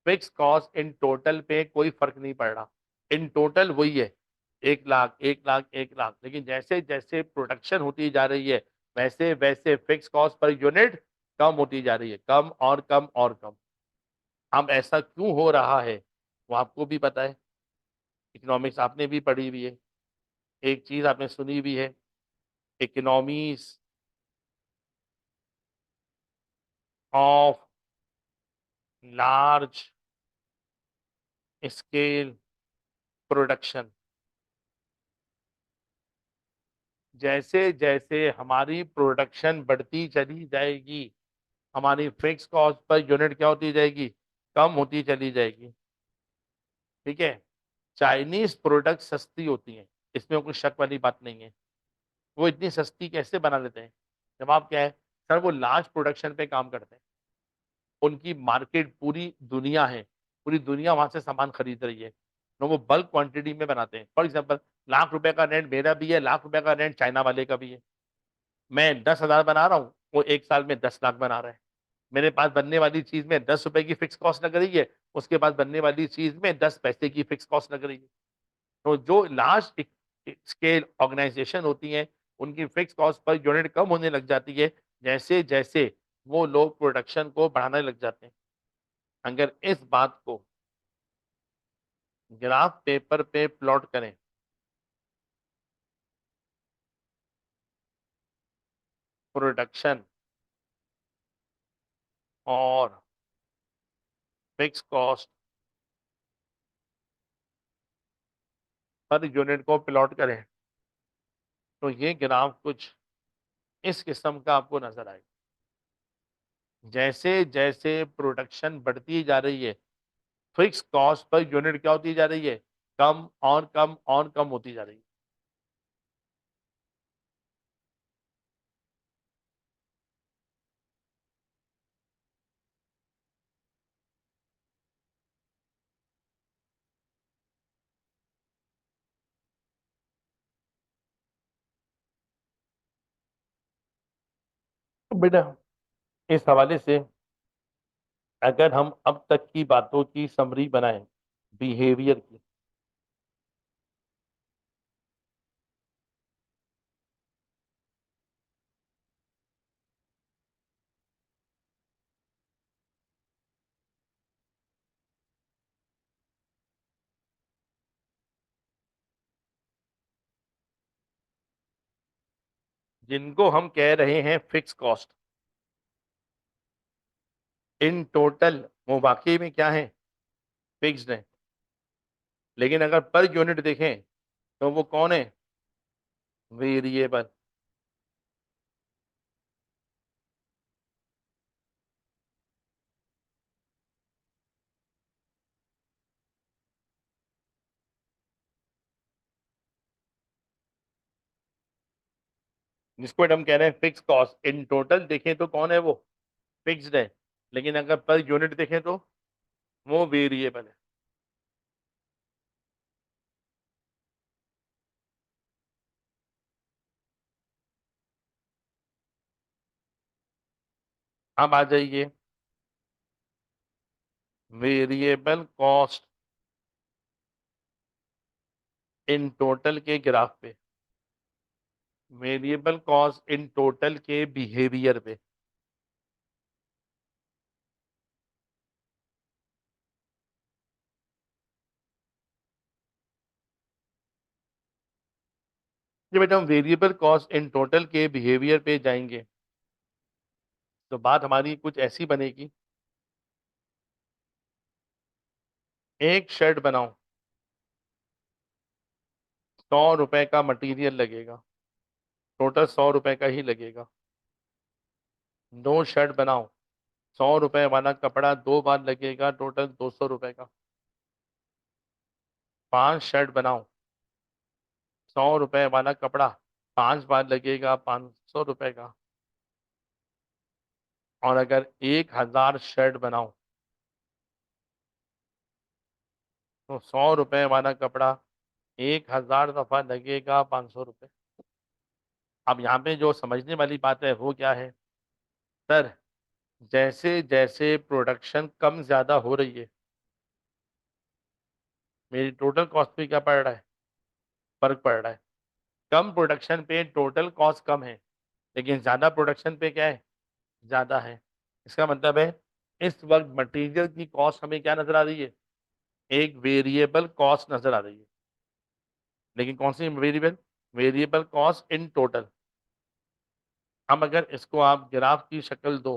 फिक्स कॉस्ट इन टोटल पे कोई फर्क नहीं पड़ रहा। इन टोटल वही है, 1 लाख, 1 लाख, 1 लाख। लेकिन जैसे जैसे प्रोडक्शन होती जा रही है, वैसे वैसे फिक्स कॉस्ट पर यूनिट कम होती जा रही है, कम और कम और कम। अब ऐसा क्यों हो रहा है वो आपको भी पता है, इकोनॉमिक्स आपने भी पढ़ी हुई है, एक चीज आपने सुनी भी है, economies of large scale production. जैसे जैसे हमारी प्रोडक्शन बढ़ती चली जाएगी, हमारी फिक्स कॉस्ट पर यूनिट क्या होती जाएगी, कम होती चली जाएगी। ठीक है, चाइनीज प्रोडक्ट सस्ती होती हैं, इसमें कोई शक वाली बात नहीं है। वो इतनी सस्ती कैसे बना लेते हैं? जवाब क्या है सर, वो लार्ज प्रोडक्शन पे काम करते हैं। उनकी मार्केट पूरी दुनिया है, पूरी दुनिया वहां से सामान खरीद रही है, तो वो बल्क क्वांटिटी में बनाते हैं। फॉर एग्जाम्पल, 1 लाख रुपए का रेंट मेरा भी है, 1 लाख रुपए का रेंट चाइना वाले का भी है। मैं 10,000 बना रहा हूँ, वो 1 साल में 10 लाख बना रहा है। मेरे पास बनने वाली चीज में 10 रुपए की फिक्स कॉस्ट लग रही है, उसके पास बनने वाली चीज में 10 पैसे की फिक्स कॉस्ट लग रही है। तो जो लार्ज स्केल ऑर्गेनाइजेशन होती हैं, उनकी फिक्स कॉस्ट पर यूनिट कम होने लग जाती है, जैसे जैसे वो लोग प्रोडक्शन को बढ़ाने लग जाते हैं। अगर इस बात को ग्राफ पेपर पे प्लॉट करें, प्रोडक्शन और फिक्स कॉस्ट पर यूनिट को प्लॉट करें, तो ये ग्राफ कुछ इस किस्म का आपको नजर आएगा। जैसे जैसे प्रोडक्शन बढ़ती जा रही है, फिक्स कॉस्ट पर यूनिट क्या होती जा रही है, कम और कम और कम होती जा रही है। तो बेटा इस हवाले से अगर हम अब तक की बातों की समरी बनाएं बिहेवियर की, जिनको हम कह रहे हैं फिक्स कॉस्ट इन टोटल, वो वाकई में क्या है, फिक्स्ड है। लेकिन अगर पर यूनिट देखें तो वो कौन है, वेरिएबल। जिसको हम कह रहे हैं फिक्स कॉस्ट इन टोटल देखें तो कौन है वो, फिक्स्ड है। लेकिन अगर पर यूनिट देखें तो वो वेरिएबल है। अब आ जाइए वेरिएबल कॉस्ट इन टोटल के ग्राफ पे, वेरिएबल कॉस्ट इन टोटल के बिहेवियर पे। जब बेटा हम वेरिएबल कॉस्ट इन टोटल के बिहेवियर पे जाएंगे तो बात हमारी कुछ ऐसी बनेगी, एक शर्ट बनाओ, 100 रुपए का मटेरियल लगेगा, टोटल 100 रुपए का ही लगेगा। दो शर्ट बनाओ, 100 रुपए वाला कपड़ा 2 बार लगेगा, टोटल 200 रुपए का। 5 शर्ट बनाओ, 100 रुपए वाला कपड़ा 5 बार लगेगा, 500 रुपए का। और अगर 1000 शर्ट बनाओ तो 100 रुपए वाला कपड़ा 1000 दफा लगेगा, 500 रुपए। अब यहाँ पे जो समझने वाली बात है वो क्या है, सर जैसे जैसे प्रोडक्शन कम ज्यादा हो रही है मेरी टोटल कॉस्ट पे क्या पड़ रहा है, फर्क पड़ रहा है। कम प्रोडक्शन पे टोटल कॉस्ट कम है, लेकिन ज्यादा प्रोडक्शन पे क्या है, ज्यादा है। इसका मतलब है इस वक्त मटेरियल की कॉस्ट हमें क्या नजर आ रही है, एक वेरिएबल कॉस्ट नजर आ रही है। लेकिन कौन सी variable, variable cost in total. हम अगर इसको आप ग्राफ की शक्ल दो,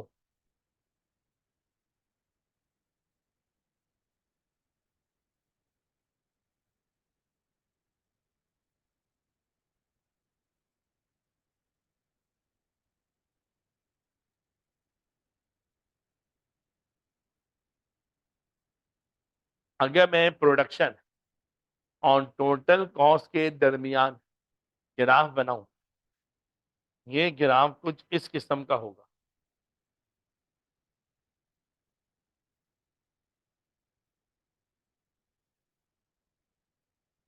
अगर मैं प्रोडक्शन और टोटल कॉस्ट के दरमियान ग्राफ बनाऊं, ये ग्राफ कुछ इस किस्म का होगा।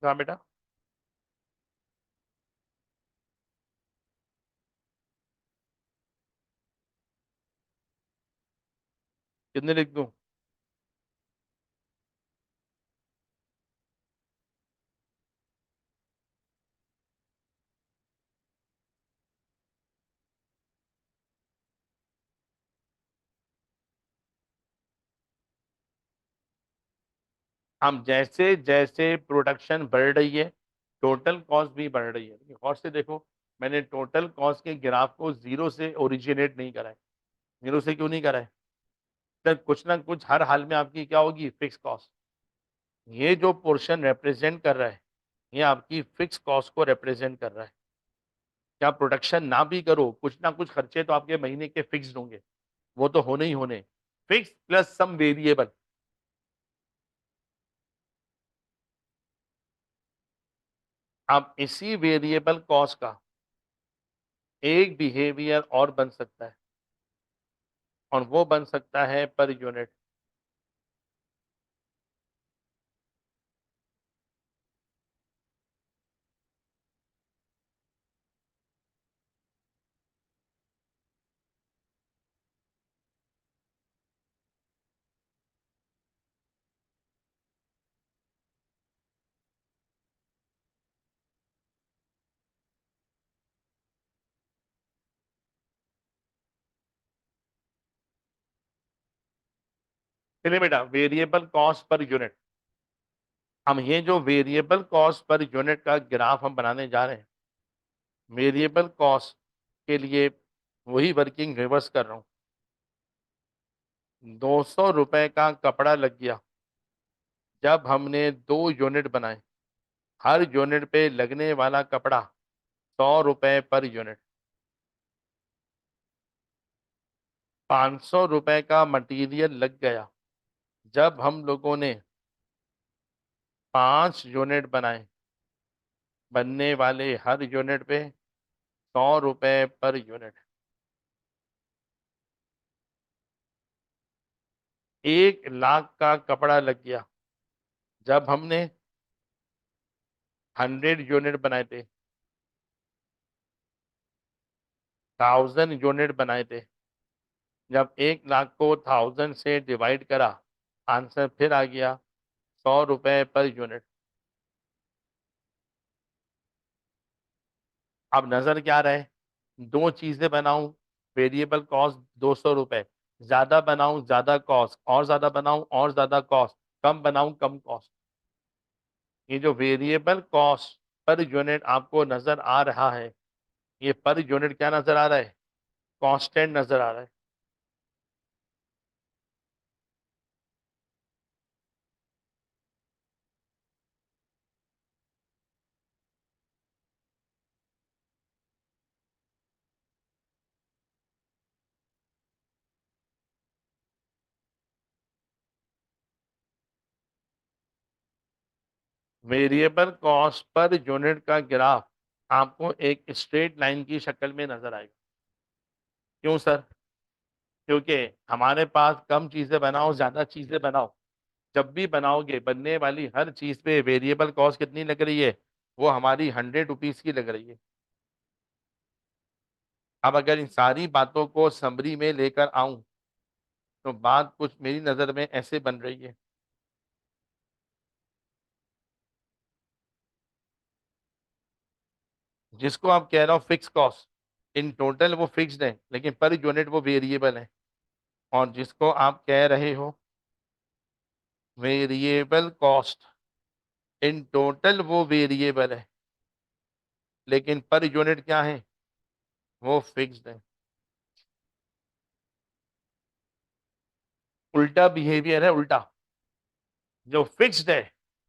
हाँ बेटा, कितने लिख दूं, हम जैसे जैसे प्रोडक्शन बढ़ रही है टोटल कॉस्ट भी बढ़ रही है। गौर से देखो, मैंने टोटल कॉस्ट के ग्राफ को जीरो से ओरिजिनेट नहीं करा है। जीरो से क्यों नहीं करा है, तो कुछ ना कुछ हर हाल में आपकी क्या होगी, फिक्स कॉस्ट। ये जो पोर्शन रिप्रेजेंट कर रहा है ये आपकी फिक्स कॉस्ट को रिप्रेजेंट कर रहा है। क्या प्रोडक्शन ना भी करो, कुछ ना कुछ खर्चे तो आपके महीने के फिक्स होंगे, वो तो होने ही होने, फिक्स प्लस सम वेरिएबल। अब इसी वेरिएबल कॉस्ट का एक बिहेवियर और बन सकता है, और वो बन सकता है पर यूनिट। चलिए बेटा, वेरिएबल कॉस्ट पर यूनिट, हम ये जो वेरिएबल कॉस्ट पर यूनिट का ग्राफ हम बनाने जा रहे हैं, वेरिएबल कॉस्ट के लिए वही वर्किंग रिवर्स कर रहा हूं। 200 रुपए का कपड़ा लग गया जब हमने 2 यूनिट बनाए, हर यूनिट पे लगने वाला कपड़ा 100 रुपए पर यूनिट। 500 रुपए का मटेरियल लग गया जब हम लोगों ने 5 यूनिट बनाए, बनने वाले हर यूनिट पे 100 रुपए पर यूनिट। 1 लाख का कपड़ा लग गया जब हमने 100 यूनिट बनाए थे, 1000 यूनिट बनाए थे। जब 1 लाख को 1000 से डिवाइड करा, आंसर फिर आ गया 100 रुपए पर यूनिट। अब नजर क्या रहे, दो चीजें बनाऊं, वेरिएबल कॉस्ट 200 रुपए, ज्यादा बनाऊं ज्यादा कॉस्ट, और ज्यादा बनाऊं और ज्यादा कॉस्ट, कम बनाऊं कम कॉस्ट। ये जो वेरिएबल कॉस्ट पर यूनिट आपको नजर आ रहा है, ये पर यूनिट क्या नजर आ रहा है, कांस्टेंट नजर आ रहा है। वेरिएबल कॉस्ट पर यूनिट का ग्राफ आपको एक स्ट्रेट लाइन की शक्ल में नजर आएगा। क्यों सर? क्योंकि हमारे पास कम चीजें बनाओ ज्यादा चीजें बनाओ, जब भी बनाओगे बनने वाली हर चीज पे वेरिएबल कॉस्ट कितनी लग रही है, वो हमारी 100 रुपीज की लग रही है। अब अगर इन सारी बातों को समरी में लेकर आऊं तो बात कुछ मेरी नजर में ऐसे बन रही है। जिसको आप कह रहे हो फिक्स कॉस्ट, इन टोटल वो फिक्स्ड है लेकिन पर यूनिट वो वेरिएबल है। और जिसको आप कह रहे हो वेरिएबल कॉस्ट, इन टोटल वो वेरिएबल है लेकिन पर यूनिट क्या है, वो फिक्स्ड है। उल्टा बिहेवियर है, उल्टा। जो फिक्स्ड है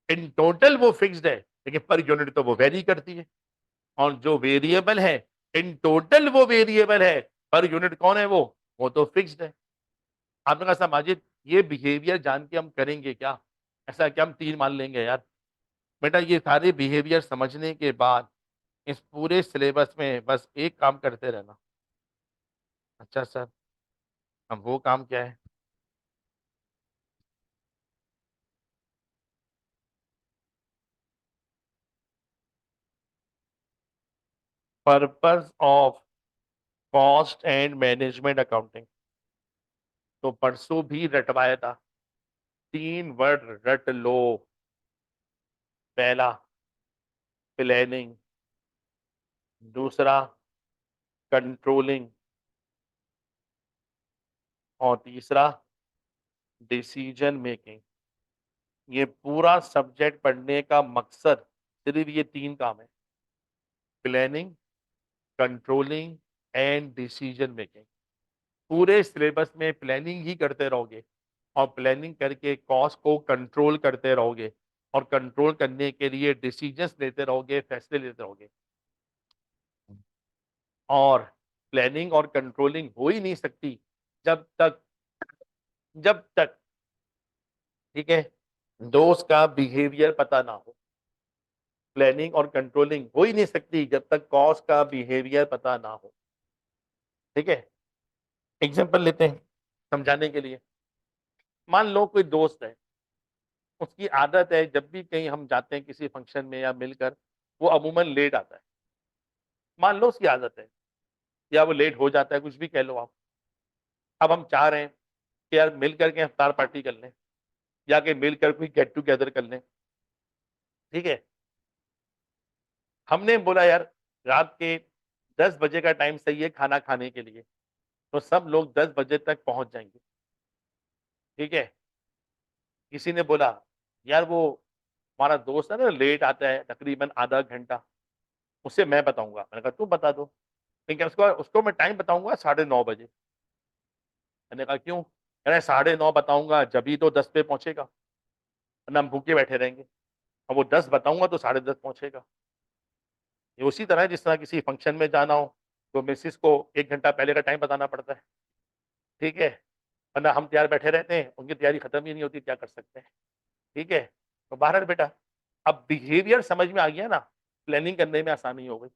इन टोटल वो फिक्स्ड है लेकिन पर यूनिट तो वो वेरी करती है। और जो वेरिएबल है इन टोटल वो वेरिएबल है, पर यूनिट कौन है, वो तो फिक्स्ड है। आपने कहा सर माजिद ये बिहेवियर जान के हम करेंगे क्या, ऐसा क्या हम तीर मान लेंगे यार? बेटा ये सारे बिहेवियर समझने के बाद इस पूरे सिलेबस में बस एक काम करते रहना। अच्छा सर, अब वो काम क्या है? Purpose of cost and management accounting. तो परसों भी रटवाया था, 3 वर्ड रट लो। पहला प्लानिंग, दूसरा कंट्रोलिंग, और तीसरा डिसीजन मेकिंग। ये पूरा सब्जेक्ट पढ़ने का मकसद सिर्फ ये 3 काम है, planning, controlling and decision making. पूरे सिलेबस में प्लानिंग ही करते रहोगे और प्लानिंग करके कॉस्ट को कंट्रोल करते रहोगे और कंट्रोल करने के लिए डिसीजंस लेते रहोगे, फैसले लेते रहोगे। और प्लानिंग और कंट्रोलिंग हो ही नहीं सकती जब तक ठीक है दोस्त का बिहेवियर पता ना हो। प्लानिंग और कंट्रोलिंग हो ही नहीं सकती जब तक कॉस्ट का बिहेवियर पता ना हो। ठीक है, एग्जांपल लेते हैं समझाने के लिए। मान लो कोई दोस्त है, उसकी आदत है जब भी कहीं हम जाते हैं किसी फंक्शन में या मिलकर, वो अमूमन लेट आता है। मान लो उसकी आदत है, या वो लेट हो जाता है, कुछ भी कह लो आप। अब हम चाह रहे हैं कि यार मिल करके इफ्तार पार्टी कर लें या कि मिलकर कोई गेट टुगेदर कर लें। ठीक है, हमने बोला यार रात के 10 बजे का टाइम सही है खाना खाने के लिए, तो सब लोग 10 बजे तक पहुंच जाएंगे। ठीक है, किसी ने बोला यार वो हमारा दोस्त है ना लेट आता है तकरीबन आधा घंटा, उसे मैं बताऊंगा। मैंने कहा तुम बता दो। लेकिन उसको उसको मैं टाइम बताऊंगा 9:30 बजे। मैंने कहा क्यों? कह रहे 9:30 बताऊंगा जब ही तो 10 पे पहुंचेगा, वरना हम भूखे बैठे रहेंगे। और वो 10 बताऊंगा तो 10:30 पहुंचेगा। ये उसी तरह है जिस तरह किसी फंक्शन में जाना हो तो मिसिस को 1 घंटा पहले का टाइम बताना पड़ता है, ठीक है, वरना हम तैयार बैठे रहते हैं, उनकी तैयारी खत्म ही नहीं होती, क्या कर सकते हैं। ठीक है। तो बहरहाल बेटा, अब बिहेवियर समझ में आ गया ना, प्लानिंग करने में आसानी हो गई।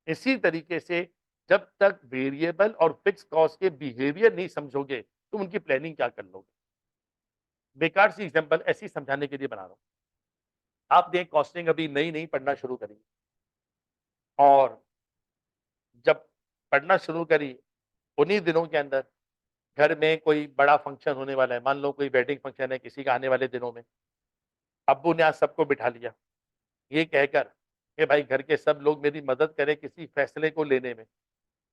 इसी तरीके से जब तक वेरिएबल और फिक्स कॉस्ट के बिहेवियर नहीं समझोगे तुम उनकी प्लानिंग क्या कर लोगे। बेकार सी एग्जांपल ऐसी समझाने के लिए बना रहा हूं। आपने कॉस्टिंग अभी नई नई पढ़ना शुरू करी, और जब पढ़ना शुरू करी उन्हीं दिनों के अंदर घर में कोई बड़ा फंक्शन होने वाला है, मान लो कोई वेडिंग फंक्शन है किसी का आने वाले दिनों में, अब्बू ने आज सबको बिठा लिया ये कहकर कि भाई घर के सब लोग मेरी मदद करें किसी फैसले को लेने में,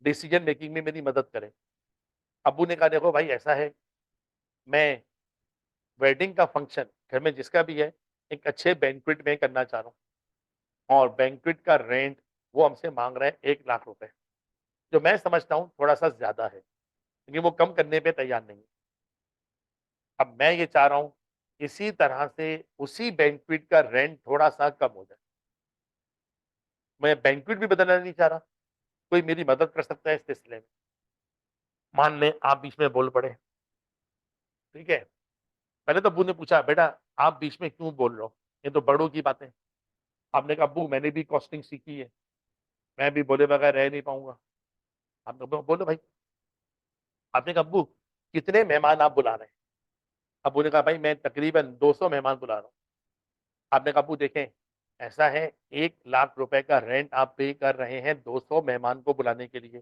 डिसीजन मेकिंग में मेरी मदद करें। अब्बू ने कहा देखो भाई ऐसा है, मैं वेडिंग का फंक्शन घर में जिसका भी है एक अच्छे बैंक्वेट में करना चाह रहा हूँ, और बैंक्वेट का रेंट वो हमसे मांग रहे हैं 1 लाख रुपए, जो मैं समझता हूँ थोड़ा सा ज्यादा है, लेकिन वो कम करने पे तैयार नहीं है। अब मैं ये चाह रहा हूँ इसी तरह से उसी बैंक्वेट का रेंट थोड़ा सा कम हो जाए। मैं बैंक्वेट भी बदलना नहीं चाह रहा, कोई मेरी मदद कर सकता है इस सिलसिले में। मान लें आप बीच में बोल पड़े, ठीक है। पहले तो अब्बू ने पूछा बेटा आप बीच में क्यों बोल रहे हो, ये तो बड़ों की बातें। आपने कहा अब्बू मैंने भी कॉस्टिंग सीखी है, मैं भी बोले बगैर रह नहीं पाऊंगा। आपने बोलो भाई। आपने कहा अब्बू कितने मेहमान आप बुला रहे हैं? अब्बू ने कहा भाई मैं तकरीबन 200 मेहमान बुला रहा हूँ। आपने कहा अब्बू देखें ऐसा है, 1 लाख रुपए का रेंट आप पे कर रहे हैं 200 मेहमान को बुलाने के लिए।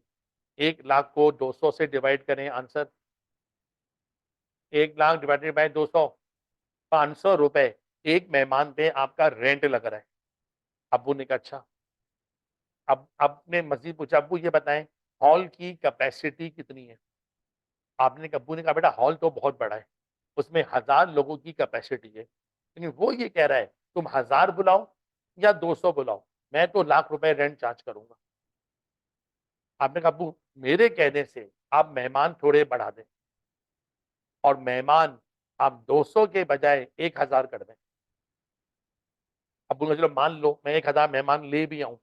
1 लाख को 200 से डिवाइड करें, आंसर 1 लाख डिवाइडेड बाय 200, 500 रुपए एक मेहमान पे आपका रेंट लग रहा है। अब्बू ने कहा अच्छा। अब आपने मजीद पूछा अब्बू ये बताएं हॉल की कैपेसिटी कितनी है? आपने अब्बू ने कहा बेटा हॉल तो बहुत बड़ा है, उसमें 1000 लोगों की कैपेसिटी है, लेकिन वो ये कह रहा है तुम 1000 बुलाओ या 200 बुलाओ, मैं तो लाख रुपए रेंट चार्ज करूंगा। आपने कहा अब्बू मेरे कहने से आप मेहमान थोड़े बढ़ा दें, और मेहमान आप 200 के बजाय 1000 कर दें। अब्बू ने चलो मान लो मैं 1000 मेहमान ले भी आऊं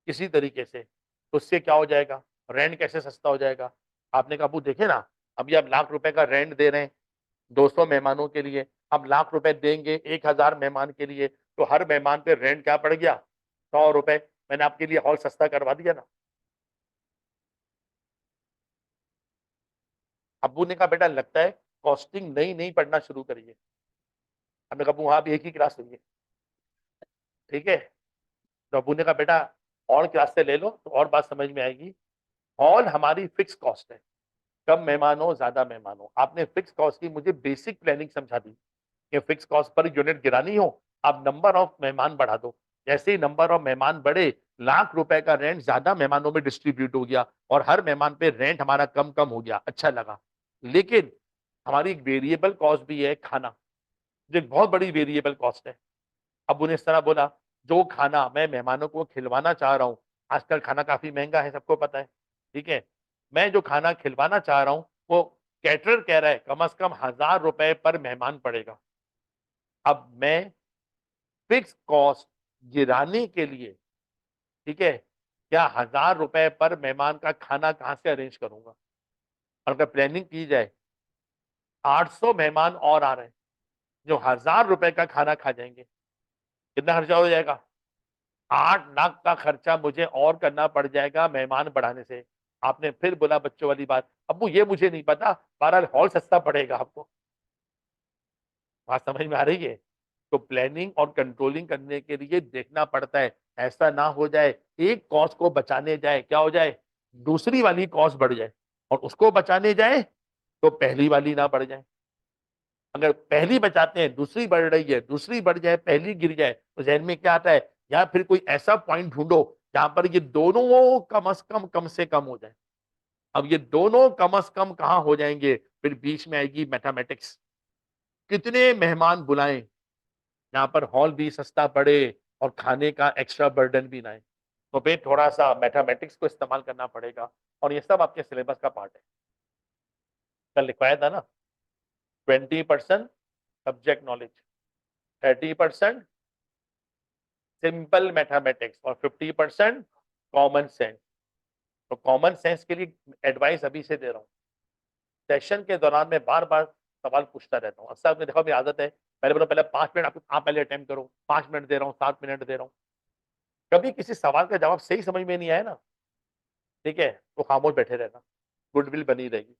किसी तरीके से, तो उससे क्या हो जाएगा, रेंट कैसे सस्ता हो जाएगा? आपने कहा अब्बू देखे ना, अभी आप लाख रुपए का रेंट दे रहे हैं 200 मेहमानों के लिए, अब लाख रुपए देंगे 1000 मेहमान के लिए, तो हर मेहमान पे रेंट क्या पड़ गया, 100 रुपए। मैंने आपके लिए हॉल सस्ता करवा दिया ना। अब्बू ने कहा बेटा लगता है कॉस्टिंग नई नई पढ़ना शुरू करिए। हमने कहा अब्बू हाँ अभी एक ही क्लास हुई है, ठीक है। तो अब्बू ने कहा बेटा और क्लास से ले लो तो और बात समझ में आएगी। हॉल हमारी फिक्स कॉस्ट है, कम मेहमान हो ज्यादा मेहमान हो, आपने फिक्स कॉस्ट की मुझे बेसिक प्लानिंग समझा दी कि फिक्स कॉस्ट पर यूनिट गिरानी हो, आप नंबर ऑफ मेहमान बढ़ा दो। जैसे ही नंबर ऑफ मेहमान बढ़े, लाख रुपए का रेंट ज्यादा मेहमानों में डिस्ट्रीब्यूट हो गया, और हर मेहमान पे रेंट हमारा कम कम हो गया, अच्छा लगा। लेकिन हमारी एक वेरिएबल कॉस्ट भी है खाना, जो एक बहुत बड़ी वेरिएबल कॉस्ट है। अब उन्हें इस तरह बोला जो खाना मैं मेहमानों को खिलवाना चाह रहा हूँ, आजकल खाना काफी महंगा है सबको पता है, ठीक है। मैं जो खाना खिलवाना चाह रहा हूँ वो कैटरर कह रहा है कम से कम 1000 रुपए पर मेहमान पड़ेगा। अब मैं फिक्स कॉस्ट गिराने के लिए, ठीक है, क्या 1000 रुपए पर मेहमान का खाना कहां से अरेंज करूंगा? और अगर प्लानिंग की जाए 800 मेहमान और आ रहे हैं जो 1000 रुपए का खाना खा जाएंगे, कितना खर्चा हो जाएगा? 8 लाख का खर्चा मुझे और करना पड़ जाएगा मेहमान बढ़ाने से। आपने फिर बोला बच्चों वाली बात, अब्बू ये मुझे नहीं पता, बहरहाल हॉल सस्ता पड़ेगा आपको। बात समझ में आ रही है? तो प्लानिंग और कंट्रोलिंग करने के लिए देखना पड़ता है, ऐसा ना हो जाए एक कॉस्ट को बचाने जाए क्या हो जाए, दूसरी वाली कॉस्ट बढ़ जाए, और उसको बचाने जाए तो पहली वाली ना बढ़ जाए। अगर पहली बचाते हैं दूसरी बढ़ रही है, दूसरी बढ़ जाए पहली गिर जाए, तो जहन में क्या आता है, या फिर कोई ऐसा पॉइंट ढूंढो जहां पर ये दोनों कम से कम हो जाए। अब ये दोनों कम से कम कहां हो जाएंगे, फिर बीच में आएगी मैथमेटिक्स। कितने मेहमान बुलाएं यहाँ पर हॉल भी सस्ता पड़े और खाने का एक्स्ट्रा बर्डन भी ना आए, तो फिर थोड़ा सा मैथमेटिक्स को इस्तेमाल करना पड़ेगा और ये सब आपके सिलेबस का पार्ट है। कल लिखवाया था ना, 20% सब्जेक्ट नॉलेज, 30% सिंपल मैथमेटिक्स और 50% कॉमन सेंस। तो कॉमन सेंस के लिए एडवाइस अभी से दे रहा हूँ। सेशन के दौरान मैं बार बार सवाल पूछता रहता हूँ। अक्सर आपने देखा मेरी आदत है, पहले बोलो पहले 5 मिनट आप पहले अटेम्प्ट करो, 5 मिनट दे रहा हूँ, 7 मिनट दे रहा हूँ। कभी किसी सवाल का जवाब सही समझ में नहीं आया ना, ठीक है, तो खामोश बैठे रहना, गुडविल बनी रहेगी,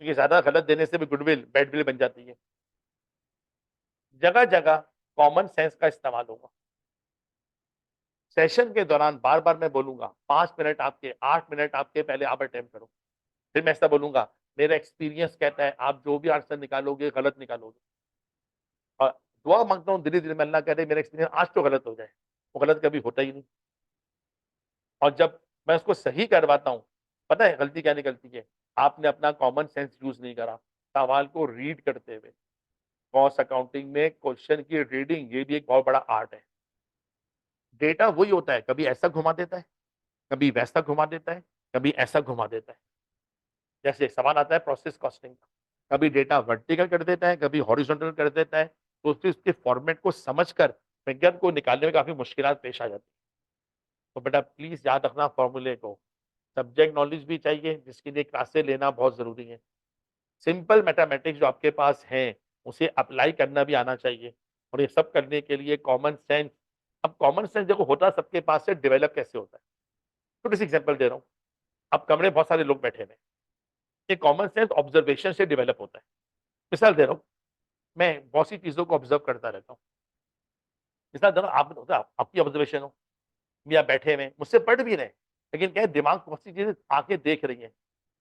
क्योंकि ज्यादा गलत देने से भी गुडविल बैडविल बन जाती है। जगह जगह कॉमन सेंस का इस्तेमाल होगा। सेशन के दौरान बार बार मैं बोलूंगा 5 मिनट आपके, 8 मिनट आपके, पहले आप अटेम्प्ट करो। फिर मैं ऐसा बोलूंगा मेरा एक्सपीरियंस कहता है आप जो भी आंसर निकालोगे गलत निकालोगे, और दुआ मांगता हूँ धीरे धीरे मैं अल्लाह करे मेरा एक्सपीरियंस आज तो गलत हो जाए, वो गलत कभी होता ही नहीं। और जब मैं उसको सही करवाता हूँ, पता है गलती क्या निकलती है, आपने अपना कॉमन सेंस यूज नहीं करा सवाल को रीड करते हुए। कॉस्ट अकाउंटिंग में क्वेश्चन की रीडिंग ये भी एक बहुत बड़ा आर्ट है। डेटा वही होता है, कभी ऐसा घुमा देता है, कभी वैसा घुमा देता है, कभी ऐसा घुमा देता है। जैसे सवाल आता है प्रोसेस कॉस्टिंग का, कभी डेटा वर्टिकल कर देता है, कभी हॉरिजॉन्टल कर देता है, तो फिर उसके फॉर्मेट को समझकर फिगर को निकालने में काफी मुश्किलात पेश आ जाती है। तो बेटा प्लीज याद रखना फॉर्मूले को। सब्जेक्ट नॉलेज भी चाहिए जिसके लिए क्लासेस लेना बहुत जरूरी है। सिंपल मैथमेटिक्स जो आपके पास है उसे अप्लाई करना भी आना चाहिए, और ये सब करने के लिए कॉमन सेंस। अब कॉमन सेंस देखो होता सबके पास से, डेवलप कैसे होता है, छोटी सी एग्जांपल दे रहा हूँ। अब कमरे में बहुत सारे लोग बैठे हैं, ये कॉमन सेंस ऑब्जर्वेशन से डेवलप होता है। मिसाल दे रहा हूँ, मैं बहुत सी चीजों को ऑब्जर्व करता रहता हूँ। मिसाल दे रहा हूँ, आपकी ऑब्जर्वेशन हो, भी आप बैठे हुए मुझसे पढ़ भी रहे, लेकिन क्या है, दिमाग बहुत सी चीजें आंखें देख रही हैं।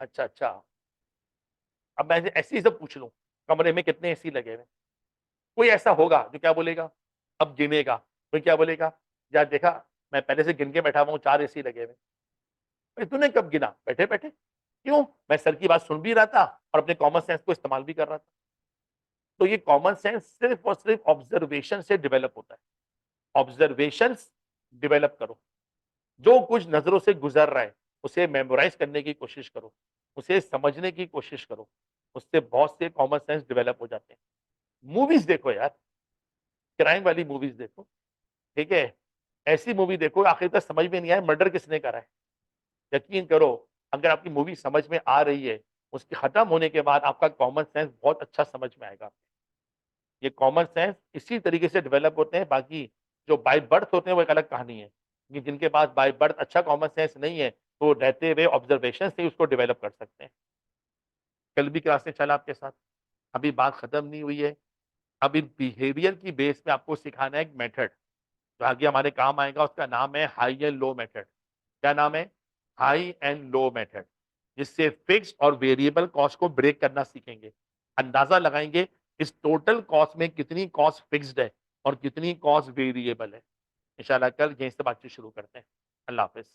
अच्छा अच्छा, अब मैं ऐसे ही सब पूछ लूं, कमरे में कितने एसी लगे हुए, कोई ऐसा होगा जो क्या बोलेगा, अब गिनेगा, कोई क्या बोलेगा, यार देखा मैं पहले से गिन के बैठा हुआ हूँ 4 एसी लगे हुए। भाई तूने कब गिना, बैठे बैठे। क्यों, मैं सर की बात सुन भी रहा था और अपने कॉमन सेंस को इस्तेमाल भी कर रहा था। तो ये कॉमन सेंस सिर्फ और सिर्फ ऑब्जर्वेशन से डेवलप होता है। ऑब्जर्वेशन डेवलप करो, जो कुछ नजरों से गुजर रहा है उसे मेमोराइज करने की कोशिश करो, उसे समझने की कोशिश करो, उससे बहुत से कॉमन सेंस डेवलप हो जाते हैं। मूवीज देखो यार, क्राइम वाली मूवीज देखो, ठीक है, ऐसी मूवी देखो आखिर तक समझ में नहीं आए मर्डर किसने करा है, यकीन करो अगर आपकी मूवी समझ में आ रही है, उसके खत्म होने के बाद आपका कॉमन सेंस बहुत अच्छा समझ में आएगा। ये कॉमन सेंस इसी तरीके से डेवलप होते हैं। बाकी जो बाय बर्थ होते हैं वो एक अलग कहानी है, कि जिनके पास बाय बर्थ अच्छा कॉमन सेंस नहीं है तो रहते हुए ऑब्जर्वेशन से उसको डेवलप कर सकते हैं। कल भी क्लास में चला आपके साथ, अभी बात खत्म नहीं हुई है। अभी बिहेवियर की बेस पे आपको सिखाना है एक मेथड जो आगे हमारे काम आएगा, उसका नाम है हाई एंड लो मेथड। क्या नाम है, हाई एंड लो मेथड, जिससे फिक्स और वेरिएबल कॉस्ट को ब्रेक करना सीखेंगे। अंदाजा लगाएंगे इस टोटल कॉस्ट में कितनी कॉस्ट फिक्स्ड है और कितनी कॉस्ट वेरिएबल है। इंशाल्लाह कल यहीं से बातचीत शुरू करते हैं। अल्लाह हाफिज।